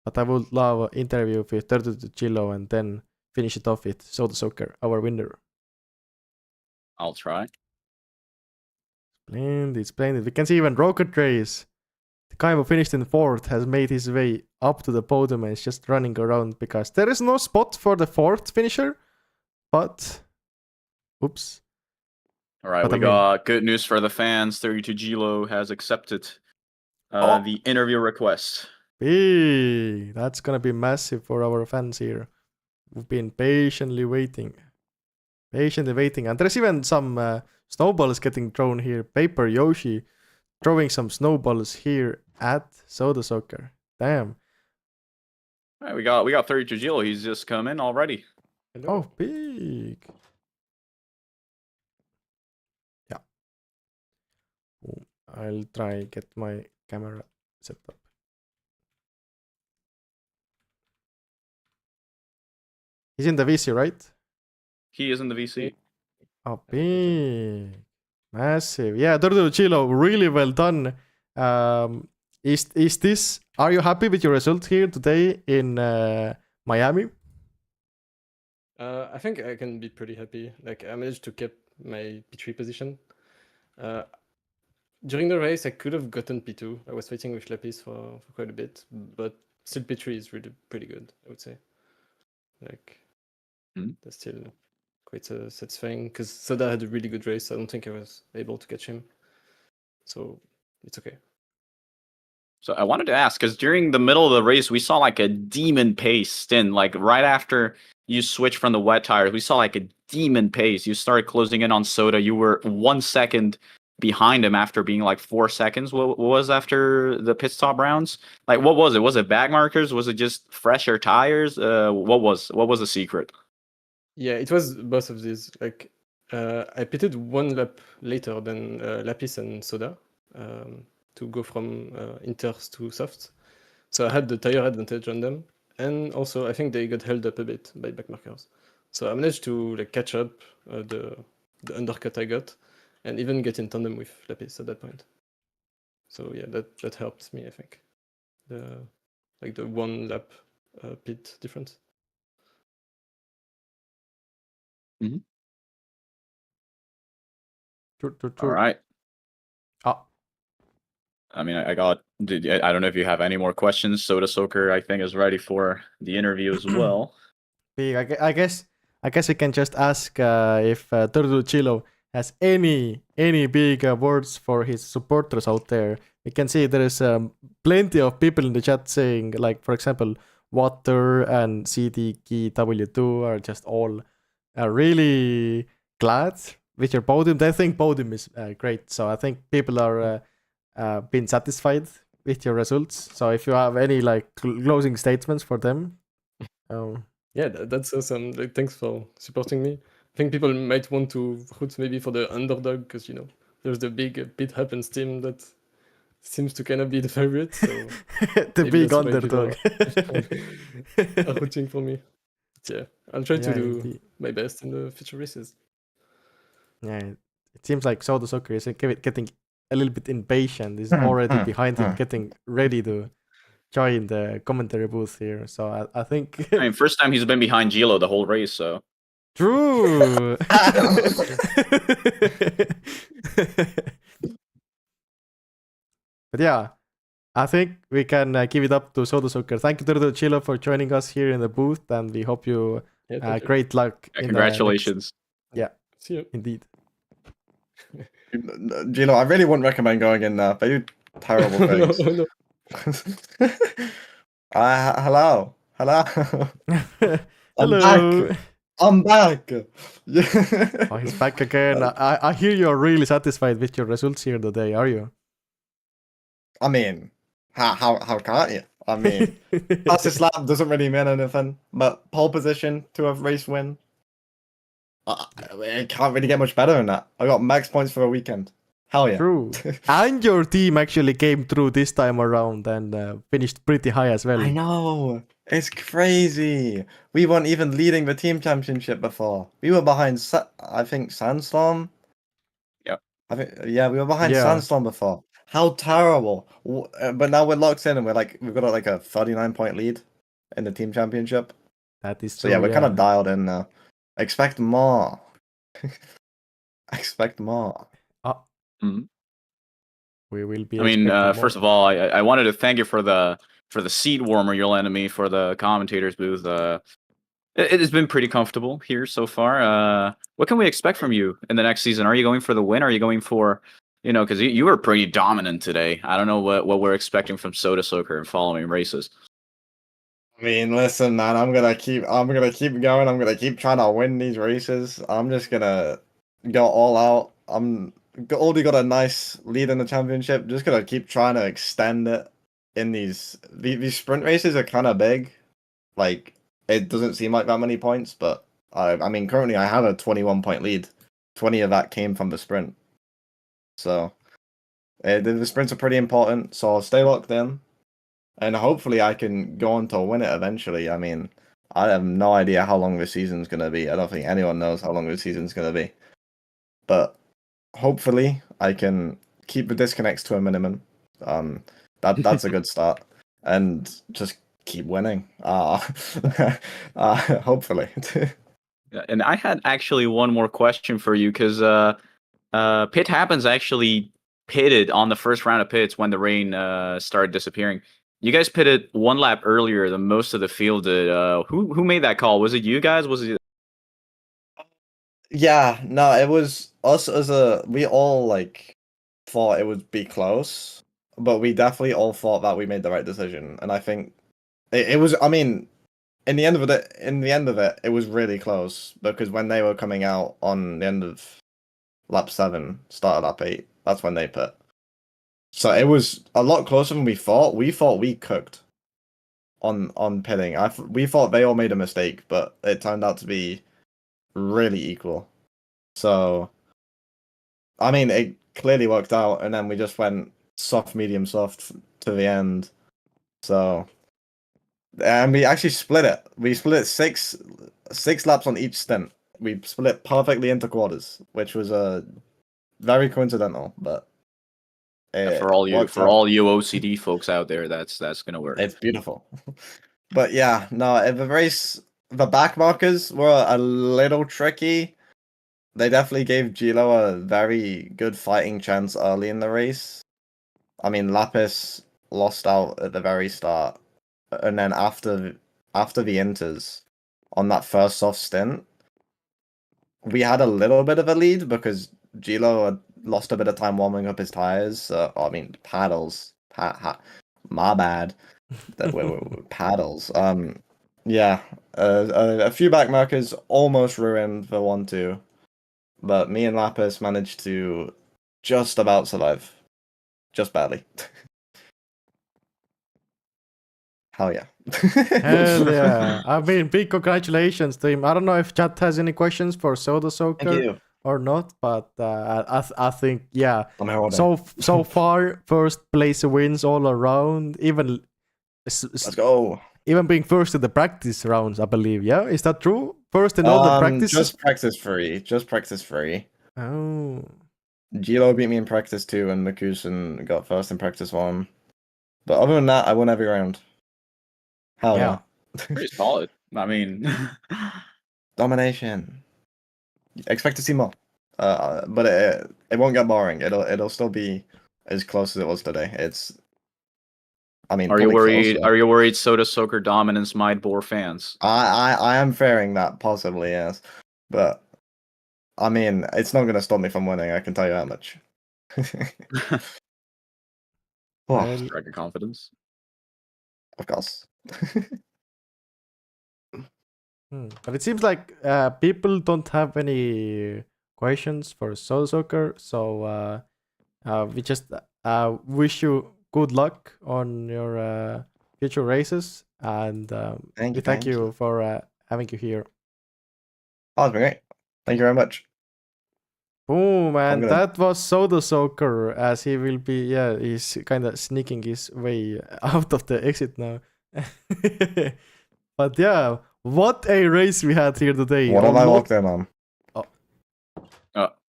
But I would love an interview with 32 Gilo and then finish it off with Soda Soaker, our winner. I'll try. Splendid. We can see even Rocket Race. The guy who finished in fourth has made his way up to the podium and is just running around because there is no spot for the fourth finisher. But, oops. All right, we got good news for the fans. 32 Gilo has accepted the interview request. Hey, that's gonna be massive for our fans here. We've been patiently waiting. And there's even some snowballs getting thrown here. Paper Yoshi throwing some snowballs here at Soda Soaker. Damn. All right, we got 32 Gilo. He's just come in already. Oh, big. I'll try get my camera set up. He's in the VC, right? He is in the VC. Oh, big. Massive. Yeah, Turtle Chilo, really well done. Is this, are you happy with your result here today in Miami? I think I can be pretty happy. Like I managed to keep my P3 position. During the race, I could have gotten P2. I was fighting with Lapis for quite a bit, but still P3 is really pretty good, I would say. Like that's still quite satisfying because Soda had a really good race. I don't think I was able to catch him, so it's okay. So I wanted to ask, because during the middle of the race, we saw like a demon pace stint. Like right after you switched from the wet tires, we saw like a demon pace. You started closing in on Soda. You were 1 second behind him after being like 4 seconds. What was after the pit stop rounds? Like what was it? Was it bag markers? Was it just fresher tires? What was the secret? Yeah, it was both of these. Like I pitted 1 lap later than Lapis and Soda. To go from inters to softs. So I had the tire advantage on them. And also I think they got held up a bit by backmarkers. So I managed to like catch up the undercut I got and even get in tandem with Lapis at that point. So yeah, that helped me, I think. The 1 lap pit difference. Mm-hmm. True. All right. Oh. I mean, I don't know if you have any more questions. Soda Soaker, I think, is ready for the interview as well. I guess we can just ask if Turtle Chilo has any big words for his supporters out there. We can see there is plenty of people in the chat saying, like, for example, Water and CDKW2 are just all really glad with your podium. They think podium is great. So I think people are been satisfied with your results. So if you have any like closing statements for them. Yeah, that's awesome. Like, thanks for supporting me. I think people might want to root maybe for the underdog because, you know, there's the big Pit Happens team that seems to kind of be the favorite. So the big underdog. Are rooting for me. But yeah, I'll try to do my best in the future races. Yeah, it seems like Soda Soccer is getting a little bit impatient. Is already behind him, getting ready to join the commentary booth here. So I think. I mean, first time he's been behind Gilo the whole race. So. True. But yeah, I think we can give it up to Soda Soccer. Thank you, Turtle Chilo, for joining us here in the booth, and we hope you great luck. Congratulations. Yeah, see you. Indeed. Gilo, I really wouldn't recommend going in there. They do terrible things. No. Hello. Hello. I'm back. Oh, he's back again. I hear you're really satisfied with your results here today, are you? I mean, how can't you? I mean, fastest lap doesn't really mean anything, but pole position to a race win, it can't really get much better than that. I got max points for a weekend. Hell yeah. True. And your team actually came through this time around and finished pretty high as well. I know. It's crazy. We weren't even leading the team championship before. We were behind, I think, Sandstorm. Yep. We were behind Sandstorm before. How terrible. But now we're locked in and we've got like a 39-point lead in the team championship. That is true. So yeah, we're kind of dialed in now. Expect more. Expect more. We will be. I mean, first of all, I wanted to thank you for the seat warmer you lent me for the commentators booth. It has been pretty comfortable here so far. What can we expect from you in the next season? Are you going for the win? Are you going for, because you were pretty dominant today. I don't know what we're expecting from Soda Soaker and following races. I mean, listen, man, I'm gonna keep going. I'm gonna keep trying to win these races. I'm just gonna go all out. I'm already got a nice lead in the championship. Just gonna keep trying to extend it in these sprint races are kind of big. Like, it doesn't seem like that many points, but I mean, currently I have a 21-point lead. 20 of that came from the sprint. So The sprints are pretty important, so I'll stay locked in, and hopefully I can go on to win it eventually. I mean, I have no idea how long this season's gonna be. I don't think anyone knows how long this season's gonna be, but hopefully I can keep the disconnects to a minimum. That's a good start, and just keep winning. Hopefully. And I had actually one more question for you because Pit Happens actually pitted on the first round of pits when the rain started disappearing. You guys pitted one lap earlier than most of the field did. Who made that call? Was it you guys? Was it? Yeah, no, it was us we all like thought it would be close, but we definitely all thought that we made the right decision, and I think it was. I mean, in the end of it, it was really close because when they were coming out on the end of lap 7, start of lap 8, that's when they pit. So it was a lot closer than we thought. We thought we cooked on pitting. We thought they all made a mistake, but it turned out to be really equal. So, I mean, it clearly worked out, and then we just went soft, medium, soft to the end. So, and we actually split it. We split it six laps on each stint. We split it perfectly into quarters, which was very coincidental, but For all you OCD folks out there, that's gonna work. it's beautiful. But yeah, no, the race, the back markers were a little tricky. They definitely gave Gilo a very good fighting chance early in the race. I mean, Lapis lost out at the very start, and then after the inters on that first soft stint, we had a little bit of a lead because Gilo had lost a bit of time warming up his tires. I mean, paddles. My bad. Paddles. Yeah. A few back markers almost ruined the 1-2, but me and Lapis managed to just about survive, just barely. Hell yeah. Hell yeah. I mean, big congratulations to him. I don't know if chat has any questions for Soda Soaker Thank you. or not, but I think, yeah. I'm here all day. So far, first place wins all around, even Let's go. even being first in the practice rounds, I believe. Yeah, is that true? First in all the practices? Just practice free. Just practice free. Oh. Gilo beat me in practice 2, and Makusen got first in practice 1. But other than that, I won every round. Hell yeah. Pretty solid. I mean, Domination. Expect to see more. But it won't get boring. It'll still be as close as it was today. I mean, are you worried? closer. Are you worried Soda Soaker dominance might bore fans? I am fearing that possibly, yes. But I mean, it's not gonna stop me from winning. I can tell you that much. Oh, Strike of confidence. of course. But it seems like people don't have any questions for Soul Soccer, so we just wish you good luck on your future races, and we thank you for having you here. Oh, it's been great. Thank you very much. Boom, and that was Soda Soaker, as he will be, he's kind of sneaking his way out of the exit now. But yeah, what a race we had here today. What have I walked in on?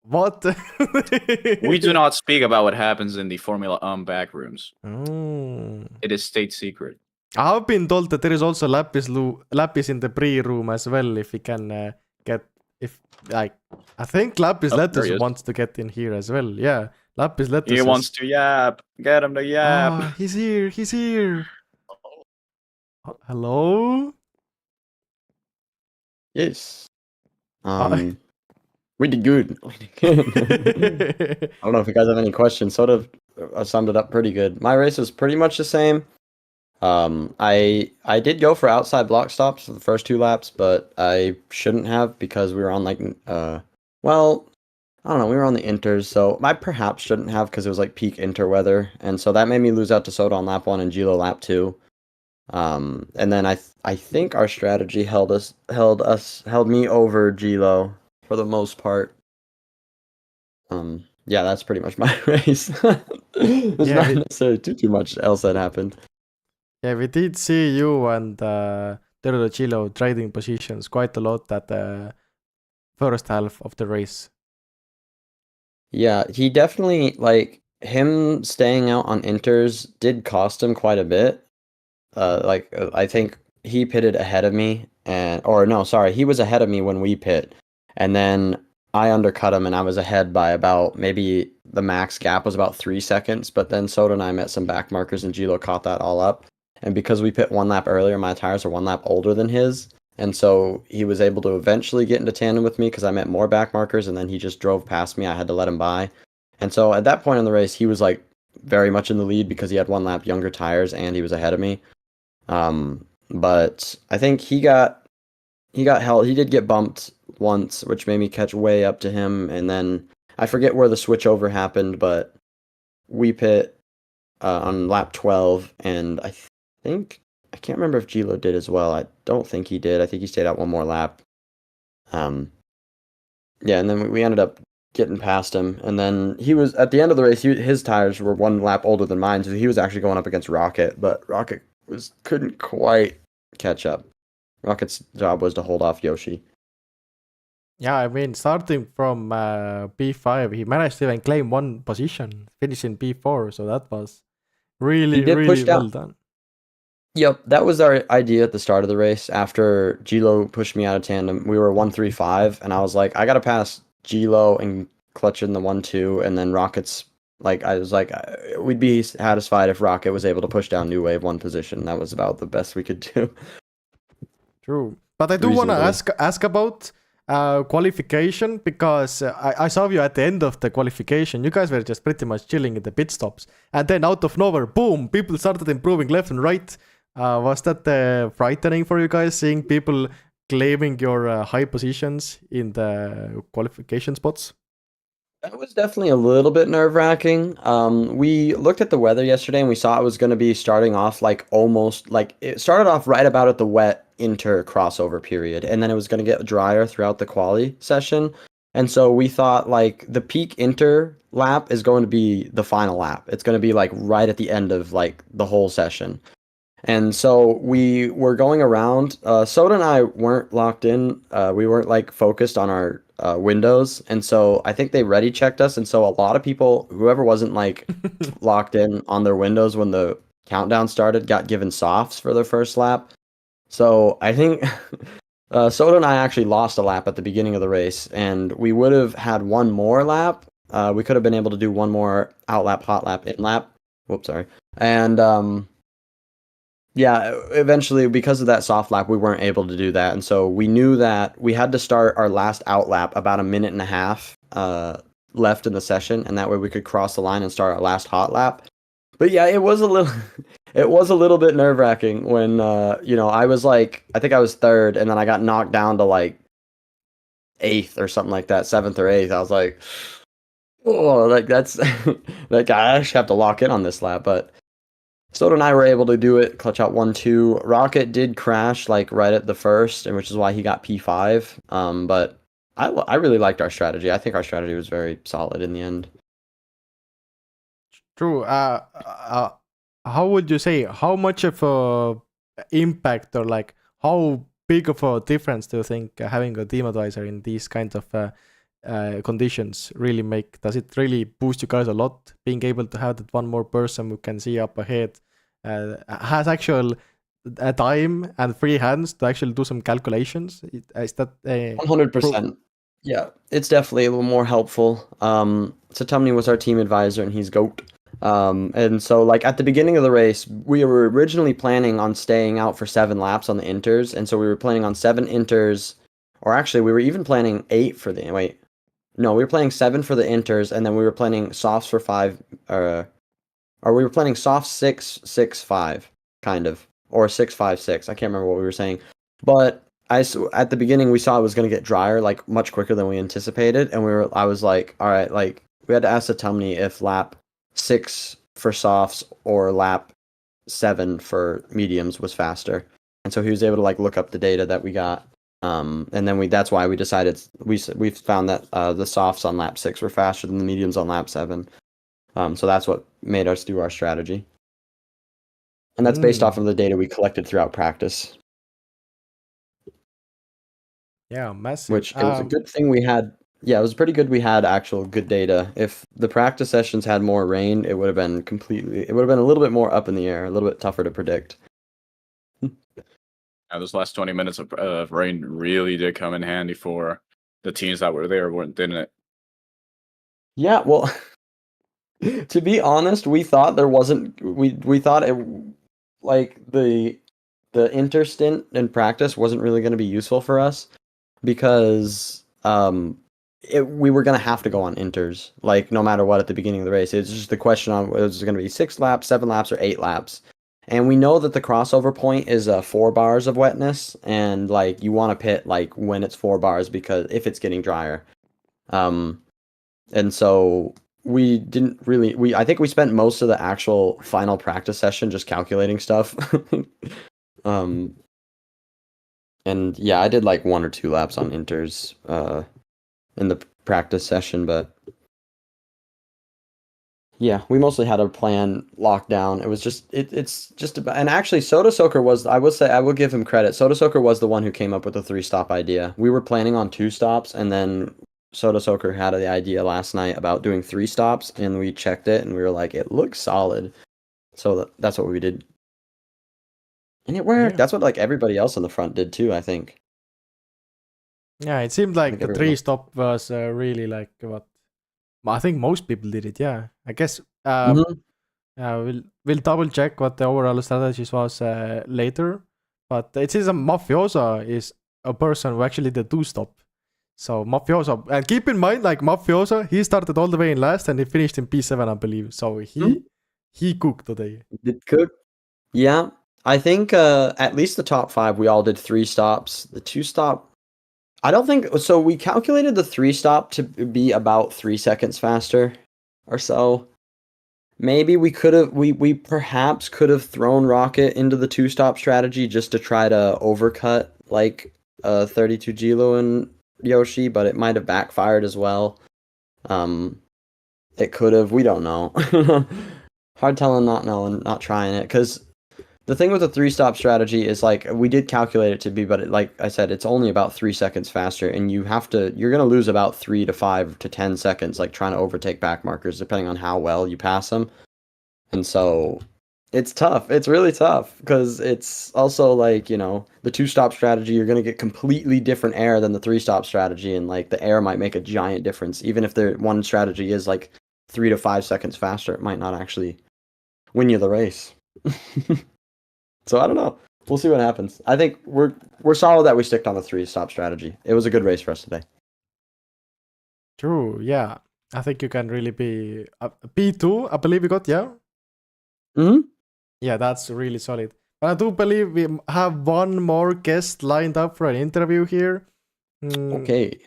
What? We do not speak about what happens in the Formula back rooms. Oh. It is state secret. I've been told that there is also Lapis in the pre-room as well, if we can get, I think Lapis Letters wants to get in here as well. Yeah, Lapis Letters. He wants to yap. Get him to yap. Oh, he's here. Hello? Yes. We did good. I don't know if you guys have any questions. Sort of summed it up pretty good. My race was pretty much the same. I did go for outside block stops for the first 2 laps, but I shouldn't have because we were on well, I don't know, we were on the inters, so I perhaps shouldn't have because it was like peak inter weather, and so that made me lose out to Soda on lap 1 and Gilo lap 2. And then I think our strategy held me over Gilo for the most part. yeah, that's pretty much my race. There's Yeah, not necessarily too much else that happened. Yeah, we did see you and Chilo trading positions quite a lot at the first half of the race. Yeah, he definitely like him staying out on inters did cost him quite a bit. I think he pitted ahead of me, he was ahead of me when we pit, and then I undercut him and I was ahead by about maybe the max gap was about 3 seconds, but then Soda and I met some back markers and Gilo caught that all up. And because we pit 1 lap earlier, my tires are 1 lap older than his. And so he was able to eventually get into tandem with me because I met more back markers and then he just drove past me. I had to let him by. And so at that point in the race, he was like very much in the lead because he had 1 lap younger tires and he was ahead of me. But I think he got held. He did get bumped once, which made me catch way up to him. And then I forget where the switch over happened, but we pit on lap 12, and I can't remember if Gilo did as well. I don't think he did. I think he stayed out 1 more lap. Yeah, and then we ended up getting past him. And then he was at the end of the race. His tires were 1 lap older than mine, so he was actually going up against Rocket, but Rocket couldn't quite catch up. Rocket's job was to hold off Yoshi. Yeah, I mean, starting from P5, he managed to even claim 1 position, finishing P4, so that was really well done. Yep, that was our idea at the start of the race. After Gilo pushed me out of tandem, we were 1-3-5, and I was like, I gotta pass Gilo and clutch in the 1-2, and then Rocket's I was like, we'd be satisfied if Rocket was able to push down noway 1 position. That was about the best we could do. True, but I do want to ask about qualification, because I saw you at the end of the qualification. You guys were just pretty much chilling in the pit stops, and then out of nowhere, boom! People started improving left and right. Was that frightening for you guys, seeing people claiming your high positions in the qualification spots? That was definitely a little bit nerve-wracking. We looked at the weather yesterday and we saw it was going to be starting off it started off right about at the wet inter crossover period, and then it was going to get drier throughout the quali session. And so we thought the peak inter lap is going to be the final lap. It's going to be right at the end of the whole session. And so we were going around. Soda and I weren't locked in. We weren't focused on our windows, and so I think they ready checked us. And so a lot of people, whoever wasn't locked in on their windows when the countdown started, got given softs for their first lap. So I think Soda and I actually lost a lap at the beginning of the race, and we would have had 1 more lap. We could have been able to do 1 more out lap, hot lap, in lap. Whoops, sorry. And yeah, eventually, because of that soft lap, we weren't able to do that. And so we knew that we had to start our last out lap about 1.5 minutes left in the session, and that way we could cross the line and start our last hot lap. But yeah, it was a little bit nerve-wracking when I was I think I was 3rd, and then I got knocked down to 8th or something like that, 7th or 8th. I was like, oh, that's I actually have to lock in on this lap, but Soda and I were able to do it, clutch out 1-2. Rocket did crash right at the first, and which is why he got P5. But I really liked our strategy. I think our strategy was very solid in the end. True. How would you say, how much of a impact, or how big of a difference do you think having a team advisor in these kinds of conditions really make? Does it really boost you guys a lot, being able to have that 1 more person who can see up ahead, has actual time and free hands to actually do some calculations? Is that 100%? Yeah, it's definitely a little more helpful. Satumni was our team advisor, and he's GOAT. And so at the beginning of the race, we were originally planning on staying out for 7 laps on the inters, and so we were planning on 7 inters, or actually we were even planning 8 for the we were planning 7 for the inters, and then we were planning softs for 5, or we were planning soft 6, 6, 5, kind of, or 6, 5, 6. I can't remember what we were saying, but at the beginning we saw it was going to get drier much quicker than we anticipated, and I was like, all right, we had to ask Satumni if lap 6 for softs or lap 7 for mediums was faster, and so he was able to look up the data that we got. And then that's why we decided we found that the softs on lap 6 were faster than the mediums on lap 7. So that's what made us do our strategy. And that's based off of the data we collected throughout practice. Yeah, massive. Which it was a good thing we had. Yeah, it was pretty good we had actual good data. If the practice sessions had more rain, it would have been a little bit more up in the air, a little bit tougher to predict. Those last 20 minutes of rain really did come in handy for the teams that were there, didn't it? Yeah, well, to be honest, we thought there wasn't. We thought it like the interstint in practice wasn't really going to be useful for us because we were going to have to go on inters, like no matter what at the beginning of the race. It's just the question on whether it's going to be 6 laps, 7 laps, or 8 laps. And we know that the crossover point is 4 bars of wetness, and like you want to pit like when it's 4 bars because if it's getting drier. And so we didn't really I think we spent most of the actual final practice session just calculating stuff. And yeah, I did like 1 or 2 laps on inters in the practice session, but yeah, we mostly had a plan locked down. It was just it's just about, and actually Soda Soaker was, I will give him credit. Soda Soaker was the one who came up with the 3-stop idea. We were planning on 2 stops, and then Soda Soaker had the idea last night about doing 3 stops, and we checked it and we were like, it looks solid. So that's what we did. And it worked. Yeah. That's what like everybody else in the front did too, I think. Yeah, it seemed like the everyone 3-stop was really like what I think most people did it. Yeah, I guess we'll double check what the overall strategies was later. But it seems that Mafiosa is a person who actually did 2-stop. So Mafiosa, and keep in mind, like Mafiosa, he started all the way in last and he finished in P7, I believe. So he cooked today. Did cook? Yeah, I think at least the top 5 we all did 3 stops. The 2-stop, I don't think so. We calculated the 3-stop to be about 3 seconds faster or so. Maybe we perhaps could have thrown Rocket into the 2-stop strategy just to try to overcut like 32 Gilo and Yoshi, but it might have backfired as well. It could have. We don't know. Hard telling, not knowing, not trying it, because the thing with the 3-stop strategy is like we did calculate it to be, but like I said, it's only about 3 seconds faster, and you're gonna lose about 3 to 5 to 10 seconds, like trying to overtake back markers, depending on how well you pass them. And so it's tough. It's really tough because it's also like, you know, the 2-stop strategy, you're gonna get completely different air than the 3-stop strategy, and like the air might make a giant difference. Even if the one strategy is like 3 to 5 seconds faster, it might not actually win you the race. So I don't know. We'll see what happens. I think we're solid that we sticked on the 3-stop strategy. It was a good race for us today. True, yeah. I think you can really be P2, I believe you got, yeah? Yeah, that's really solid. But I do believe we have one more guest lined up for an interview here. Okay.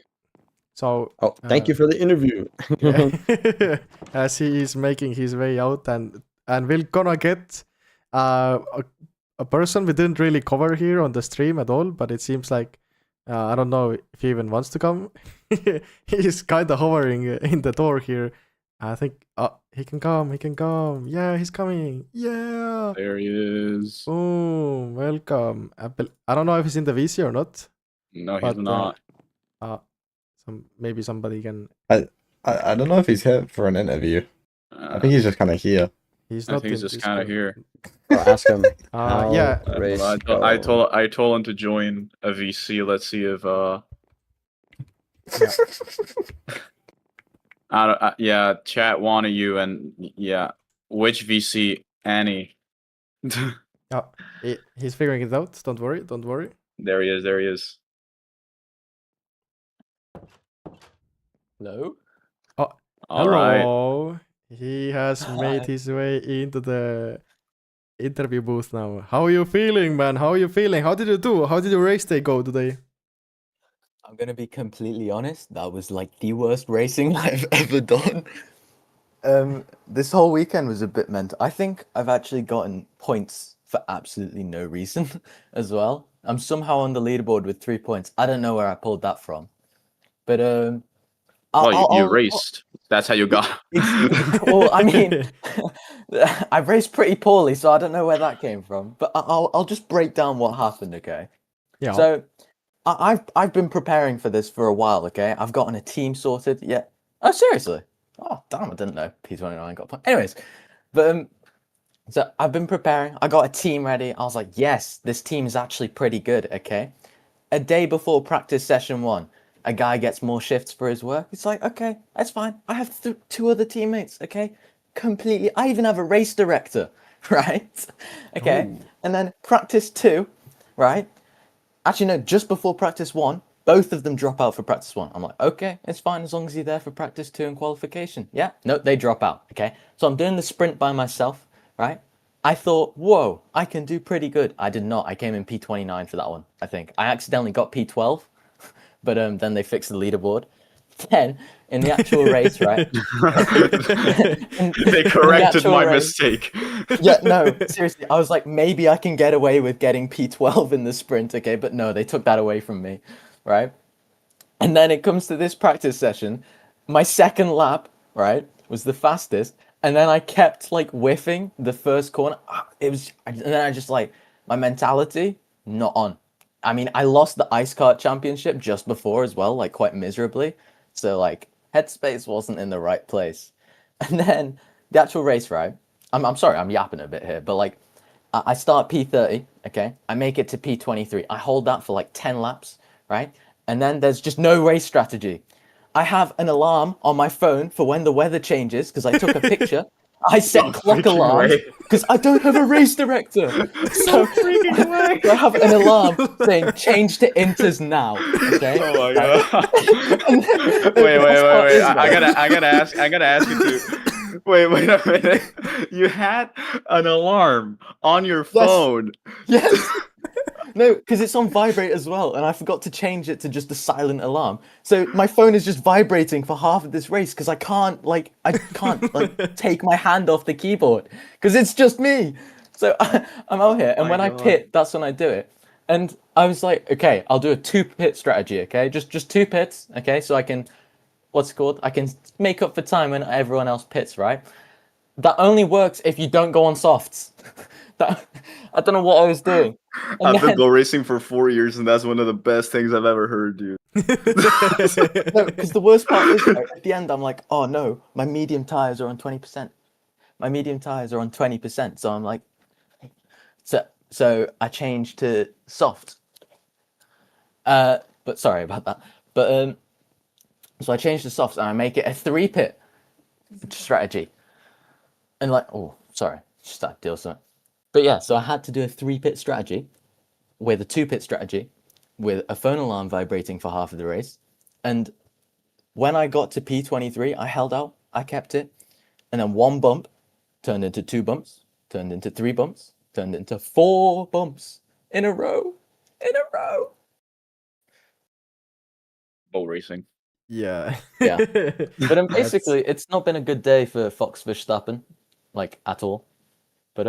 So thank you for the interview. As he is making his way out, and we're gonna get a person we didn't really cover here on the stream at all, but it seems like I don't know if he even wants to come. He's kind of hovering in the door here. I think he can come. Yeah, he's coming. Yeah, There he is. boom, welcome. I don't know if he's in the VC or not. No, but, he's not. Maybe somebody can. I don't know if he's here for an interview. I think he's just kind of here. He's I not. think he's in just kind of Discord. here. I'll ask him. Yeah. Race I told him to join a VC. Let's see if yeah, chat wanted you, and yeah, which VC? Any? He's figuring it out. Don't worry. There he is. Hello. All right. Hello. He has made his way into the interview booth now. How are you feeling, man? How did you do? How did your race day go today? I'm gonna be completely honest. That was like the worst racing I've ever done. This whole weekend was a bit mental. I think I've actually gotten points for absolutely no reason as well. I'm somehow on the leaderboard with 3 points. I don't know where I pulled that from, but you raced. That's how you got. well, I mean, I raced pretty poorly, so I don't know where that came from. But I'll just break down what happened, okay? Yeah. So I've been preparing for this for a while, okay? I've gotten a team sorted. Yeah. Oh, seriously? Oh, damn! I didn't know P29 got a point. Anyways, but so I've been preparing. I got a team ready. I was like, yes, this team is actually pretty good, okay? A day before practice session 1, a guy gets more shifts for his work. It's like, okay, that's fine. I have 2 other teammates, okay? Completely. I even have a race director, right? Okay. Ooh. And then practice 2, right? Actually, no, just before practice 1, both of them drop out for practice 1. I'm like, okay, it's fine as long as you're there for practice 2 and qualification. Yeah, no, they drop out, okay? So I'm doing the sprint by myself, right? I thought, whoa, I can do pretty good. I did not. I came in P29 for that one, I think. I accidentally got P12, but then they fixed the leaderboard. Then, in the actual race, right? They corrected my mistake. Yeah, no, seriously. I was like, maybe I can get away with getting P12 in the sprint, okay? But no, they took that away from me, right? And then it comes to this practice session. My second lap, right, was the fastest. And then I kept, like, whiffing the first corner. And then I just, like, my mentality, not on. I mean, I lost the ice kart championship just before as well, like, quite miserably. So, like, headspace wasn't in the right place. And then the actual race, right? I'm sorry, I'm yapping a bit here, but, like, I start P30, okay? I make it to P23. I hold that for, like, 10 laps, right? And then there's just no race strategy. I have an alarm on my phone for when the weather changes, because I took a picture. I set clock alarms because I don't have a race director. So I have an alarm saying change to inters now. Okay. Oh my god. Wait. I gotta ask you too. Wait a minute. You had an alarm on your phone. Yes. No, because it's on vibrate as well, and I forgot to change it to just a silent alarm. So my phone is just vibrating for half of this race because I can't take my hand off the keyboard because it's just me. So I'm out here, and when I pit, that's when I do it. And I was like, okay, I'll do a 2-pit strategy, okay, just 2 pits, okay, so I can, I can make up for time when everyone else pits, right? That only works if you don't go on softs. I don't know what I was doing. I've been boat racing for 4 years, and that's one of the best things I've ever heard, dude. No, because the worst part is, at the end, I'm like, oh no, my medium tires are on 20%. My medium tires are on 20%. So I'm like, so I changed to soft. But sorry about that. But so I changed to softs, and I make it a 3-pit strategy. And like, oh, sorry, just that deal something. But yeah, so I had to do a 3-pit strategy with a 2-pit strategy with a phone alarm vibrating for half of the race. And when I got to P23, I held out, I kept it. And then 1 bump turned into 2 bumps, turned into 3 bumps, turned into 4 bumps in a row. Boat racing. Yeah. Yeah. But basically, it's not been a good day for Fox Verstappen, like, at all. But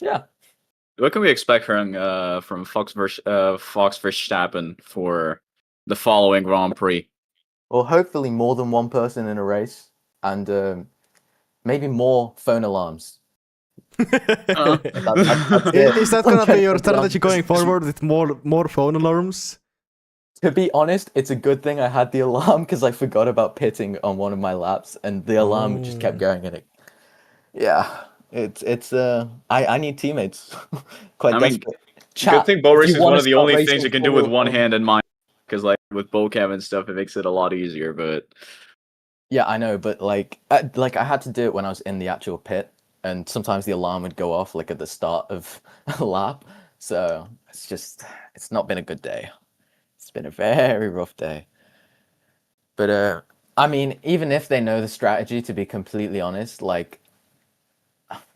yeah. What can we expect from Fox Verstappen for the following Grand Prix? Well, hopefully more than 1 person in a race, and maybe more phone alarms. Is that gonna be your strategy going forward with more phone alarms? To be honest, it's a good thing I had the alarm because I forgot about pitting on one of my laps, and the alarm just kept going. And I need teammates. Quite desperate. Good thing boat racing is one of the only things you can do with one hand in mind. Because like with boat cam and stuff, it makes it a lot easier. But yeah, I know. But like I had to do it when I was in the actual pit, and sometimes the alarm would go off like at the start of a lap. So it's not been a good day. It's been a very rough day. But I mean, even if they know the strategy, to be completely honest, like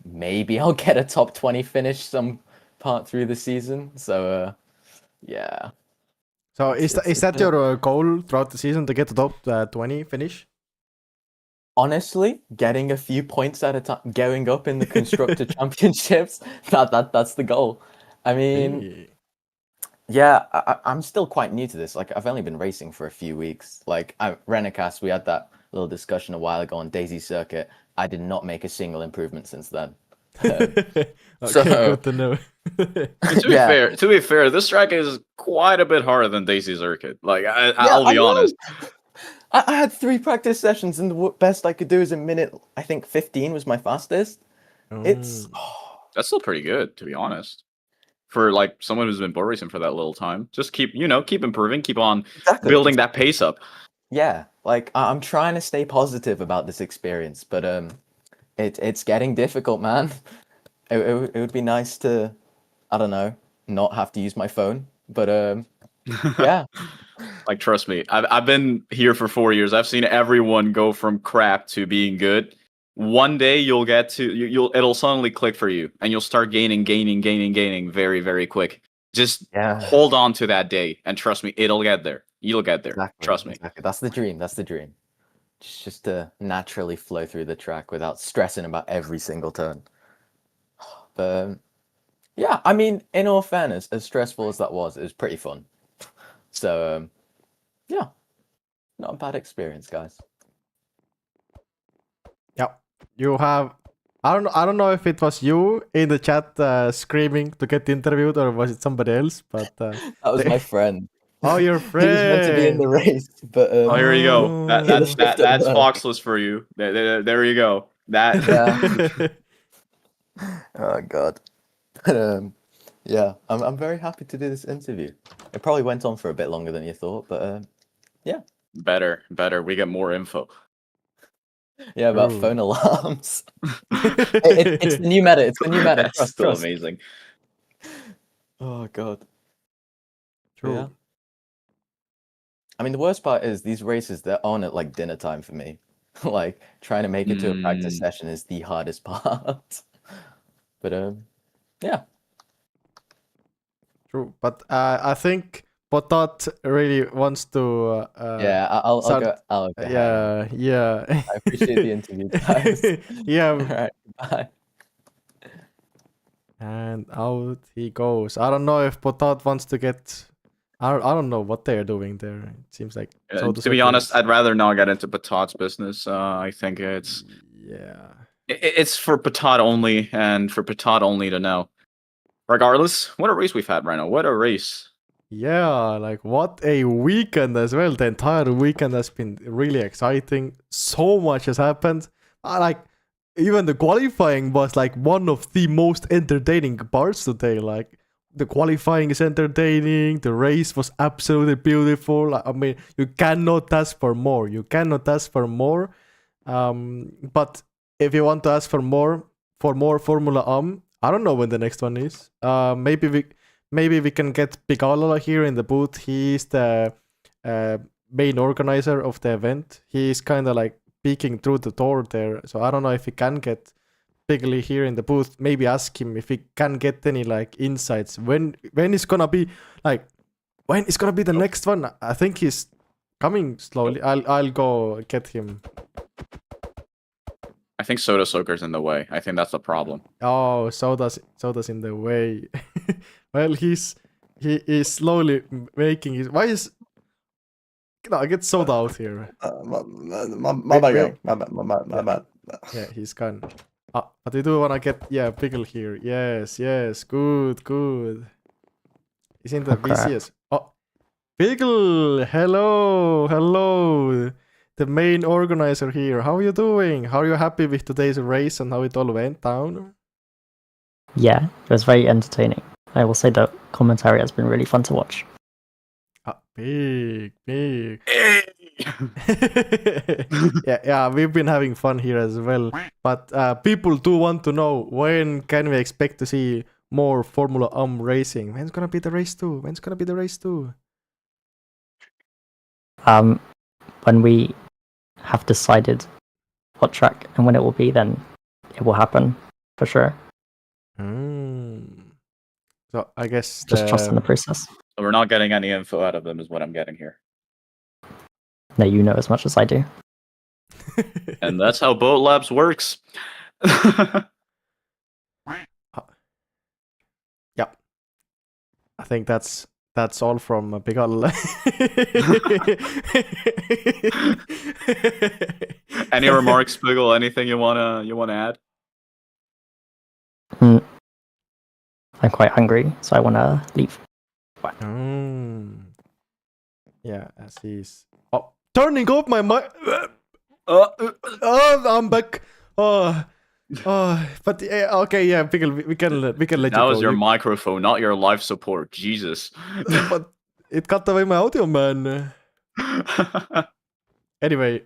maybe I'll get a top 20 finish some part through the season. So yeah. So is that your goal throughout the season, to get the top 20 finish? Honestly, getting a few points at a time, going up in the constructor championships, that's the goal. I mean, Yeah, I'm still quite new to this. Like, I've only been racing for a few weeks. Like, Renacast, we had that little discussion a while ago on Daisy Circuit. I did not make a single improvement since then. Okay, so- good to know. To be fair, this track is quite a bit harder than Daisy Circuit. Like, I'll be I know. honest. I had 3 practice sessions, and the best I could do is a minute. I think 15 was my fastest. It's That's still pretty good, to be honest. For like someone who's been boat racing for that little time, just keep improving, keep on building that pace up. Yeah, like I'm trying to stay positive about this experience, but it's getting difficult, man. It would be nice to, I don't know, not have to use my phone, but yeah. Like, trust me, I've been here for 4 years. I've seen everyone go from crap to being good. One day you'll get to it'll suddenly click for you, and you'll start gaining very, very quick. Just hold on to that day, and trust me, it'll get there. You'll get there. Exactly, Trust me. Exactly. That's the dream. That's the dream. Just to naturally flow through the track without stressing about every single turn. But yeah, I mean, in all fairness, as stressful as that was, it was pretty fun. So yeah, not a bad experience, guys. Yeah, you have. I don't know if it was you in the chat screaming to get interviewed, or was it somebody else? But that was my friend. Oh, your friend. He was meant to be in the race, but oh, here you go. That's Foxless for you. There you go. That. Yeah. Oh God. But yeah, I'm very happy to do this interview. It probably went on for a bit longer than you thought, but yeah. Better. We get more info. Yeah, about phone alarms. It's the new meta. It's the new meta. That's still amazing. Oh God. True. Yeah. I mean, the worst part is these races, they're on at like dinner time for me. Like, trying to make it to a practice session is the hardest part. But yeah. True, but I think Potot really wants to. Yeah, I'll go. Yeah. I appreciate the interview, guys. Yeah. All right. Bye. And out he goes. I don't know if Potot wants to get. I don't know what they're doing there. It seems like. To be honest, I'd rather not get into Potot's business. I think it's. Yeah. It's for Potot only, and for Potot only to know. Regardless, what a race we've had right now. What a race. Yeah, like what a weekend as well. The entire weekend has been really exciting. So much has happened. Like, even the qualifying was like one of the most entertaining parts today. Like, the qualifying is entertaining. The race was absolutely beautiful. I mean, you cannot ask for more. But if you want to ask for more Formula I don't know when the next one is. Maybe we can get Pigalola here in the booth. He's the main organizer of the event. He's kind of like peeking through the door there. So I don't know if we can get Piggly here in the booth. Maybe ask him if we can get any like insights. When is gonna be the next one? I think he's coming slowly. I'll go get him. I think Soda Soaker's in the way. I think that's the problem. Oh, Soda's in the way. Well, he is slowly making his. Why is? Get Soda out here. My bad. Yeah, he's gone. But I do wanna get Pickle here. Yes, good. He's in the VCS. Oh, Pickle, hello. The main organizer here. How are you doing? How are you happy with today's race and how it all went down? Yeah, it was very entertaining. I will say the commentary has been really fun to watch. Big. yeah, we've been having fun here as well. But people do want to know, when can we expect to see more Formula racing? When's gonna be the race 2? When we have decided what track and when it will be, then it will happen for sure. So I guess just trust in the process. So we're not getting any info out of them, is what I'm getting here. No, you know as much as I do. And that's how BoatLabs works. Yeah, I think that's that's all from Pigal. Any remarks, Biggle? Anything you wanna add? I'm quite hungry, so I wanna leave. Yeah, as he's turning off my mic. I'm back. But okay, yeah, Pickle, we can let you go. That was your microphone, not your life support. Jesus. But it cut away my audio, man. Anyway,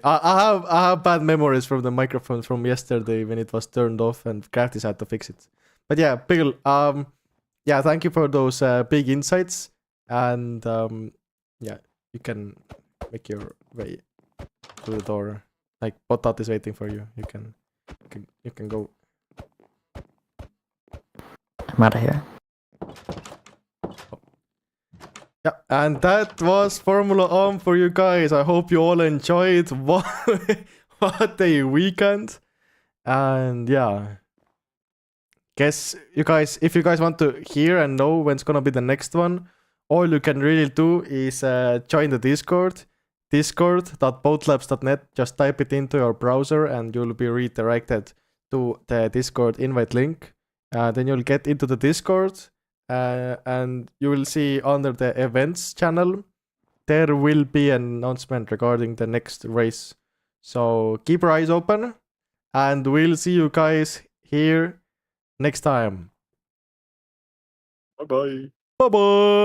I have bad memories from the microphone from yesterday when it was turned off and Craftis had to fix it. But yeah, Pickle, yeah, thank you for those big insights, and yeah, you can make your way through the door. Like Potat is waiting for you. You can go. I'm out of here. Yeah, and that was Formula for you guys. I hope you all enjoyed. What a weekend. And yeah, guess you guys, if you guys want to hear and know when it's gonna be the next one, all you can really do is join the Discord, discord.boatlabs.net. Just type it into your browser and you'll be redirected to the Discord invite link. Then you'll get into the Discord. And you will see under the events channel, there will be an announcement regarding the next race. So keep your eyes open, and we'll see you guys here next time. Bye-bye. Bye-bye.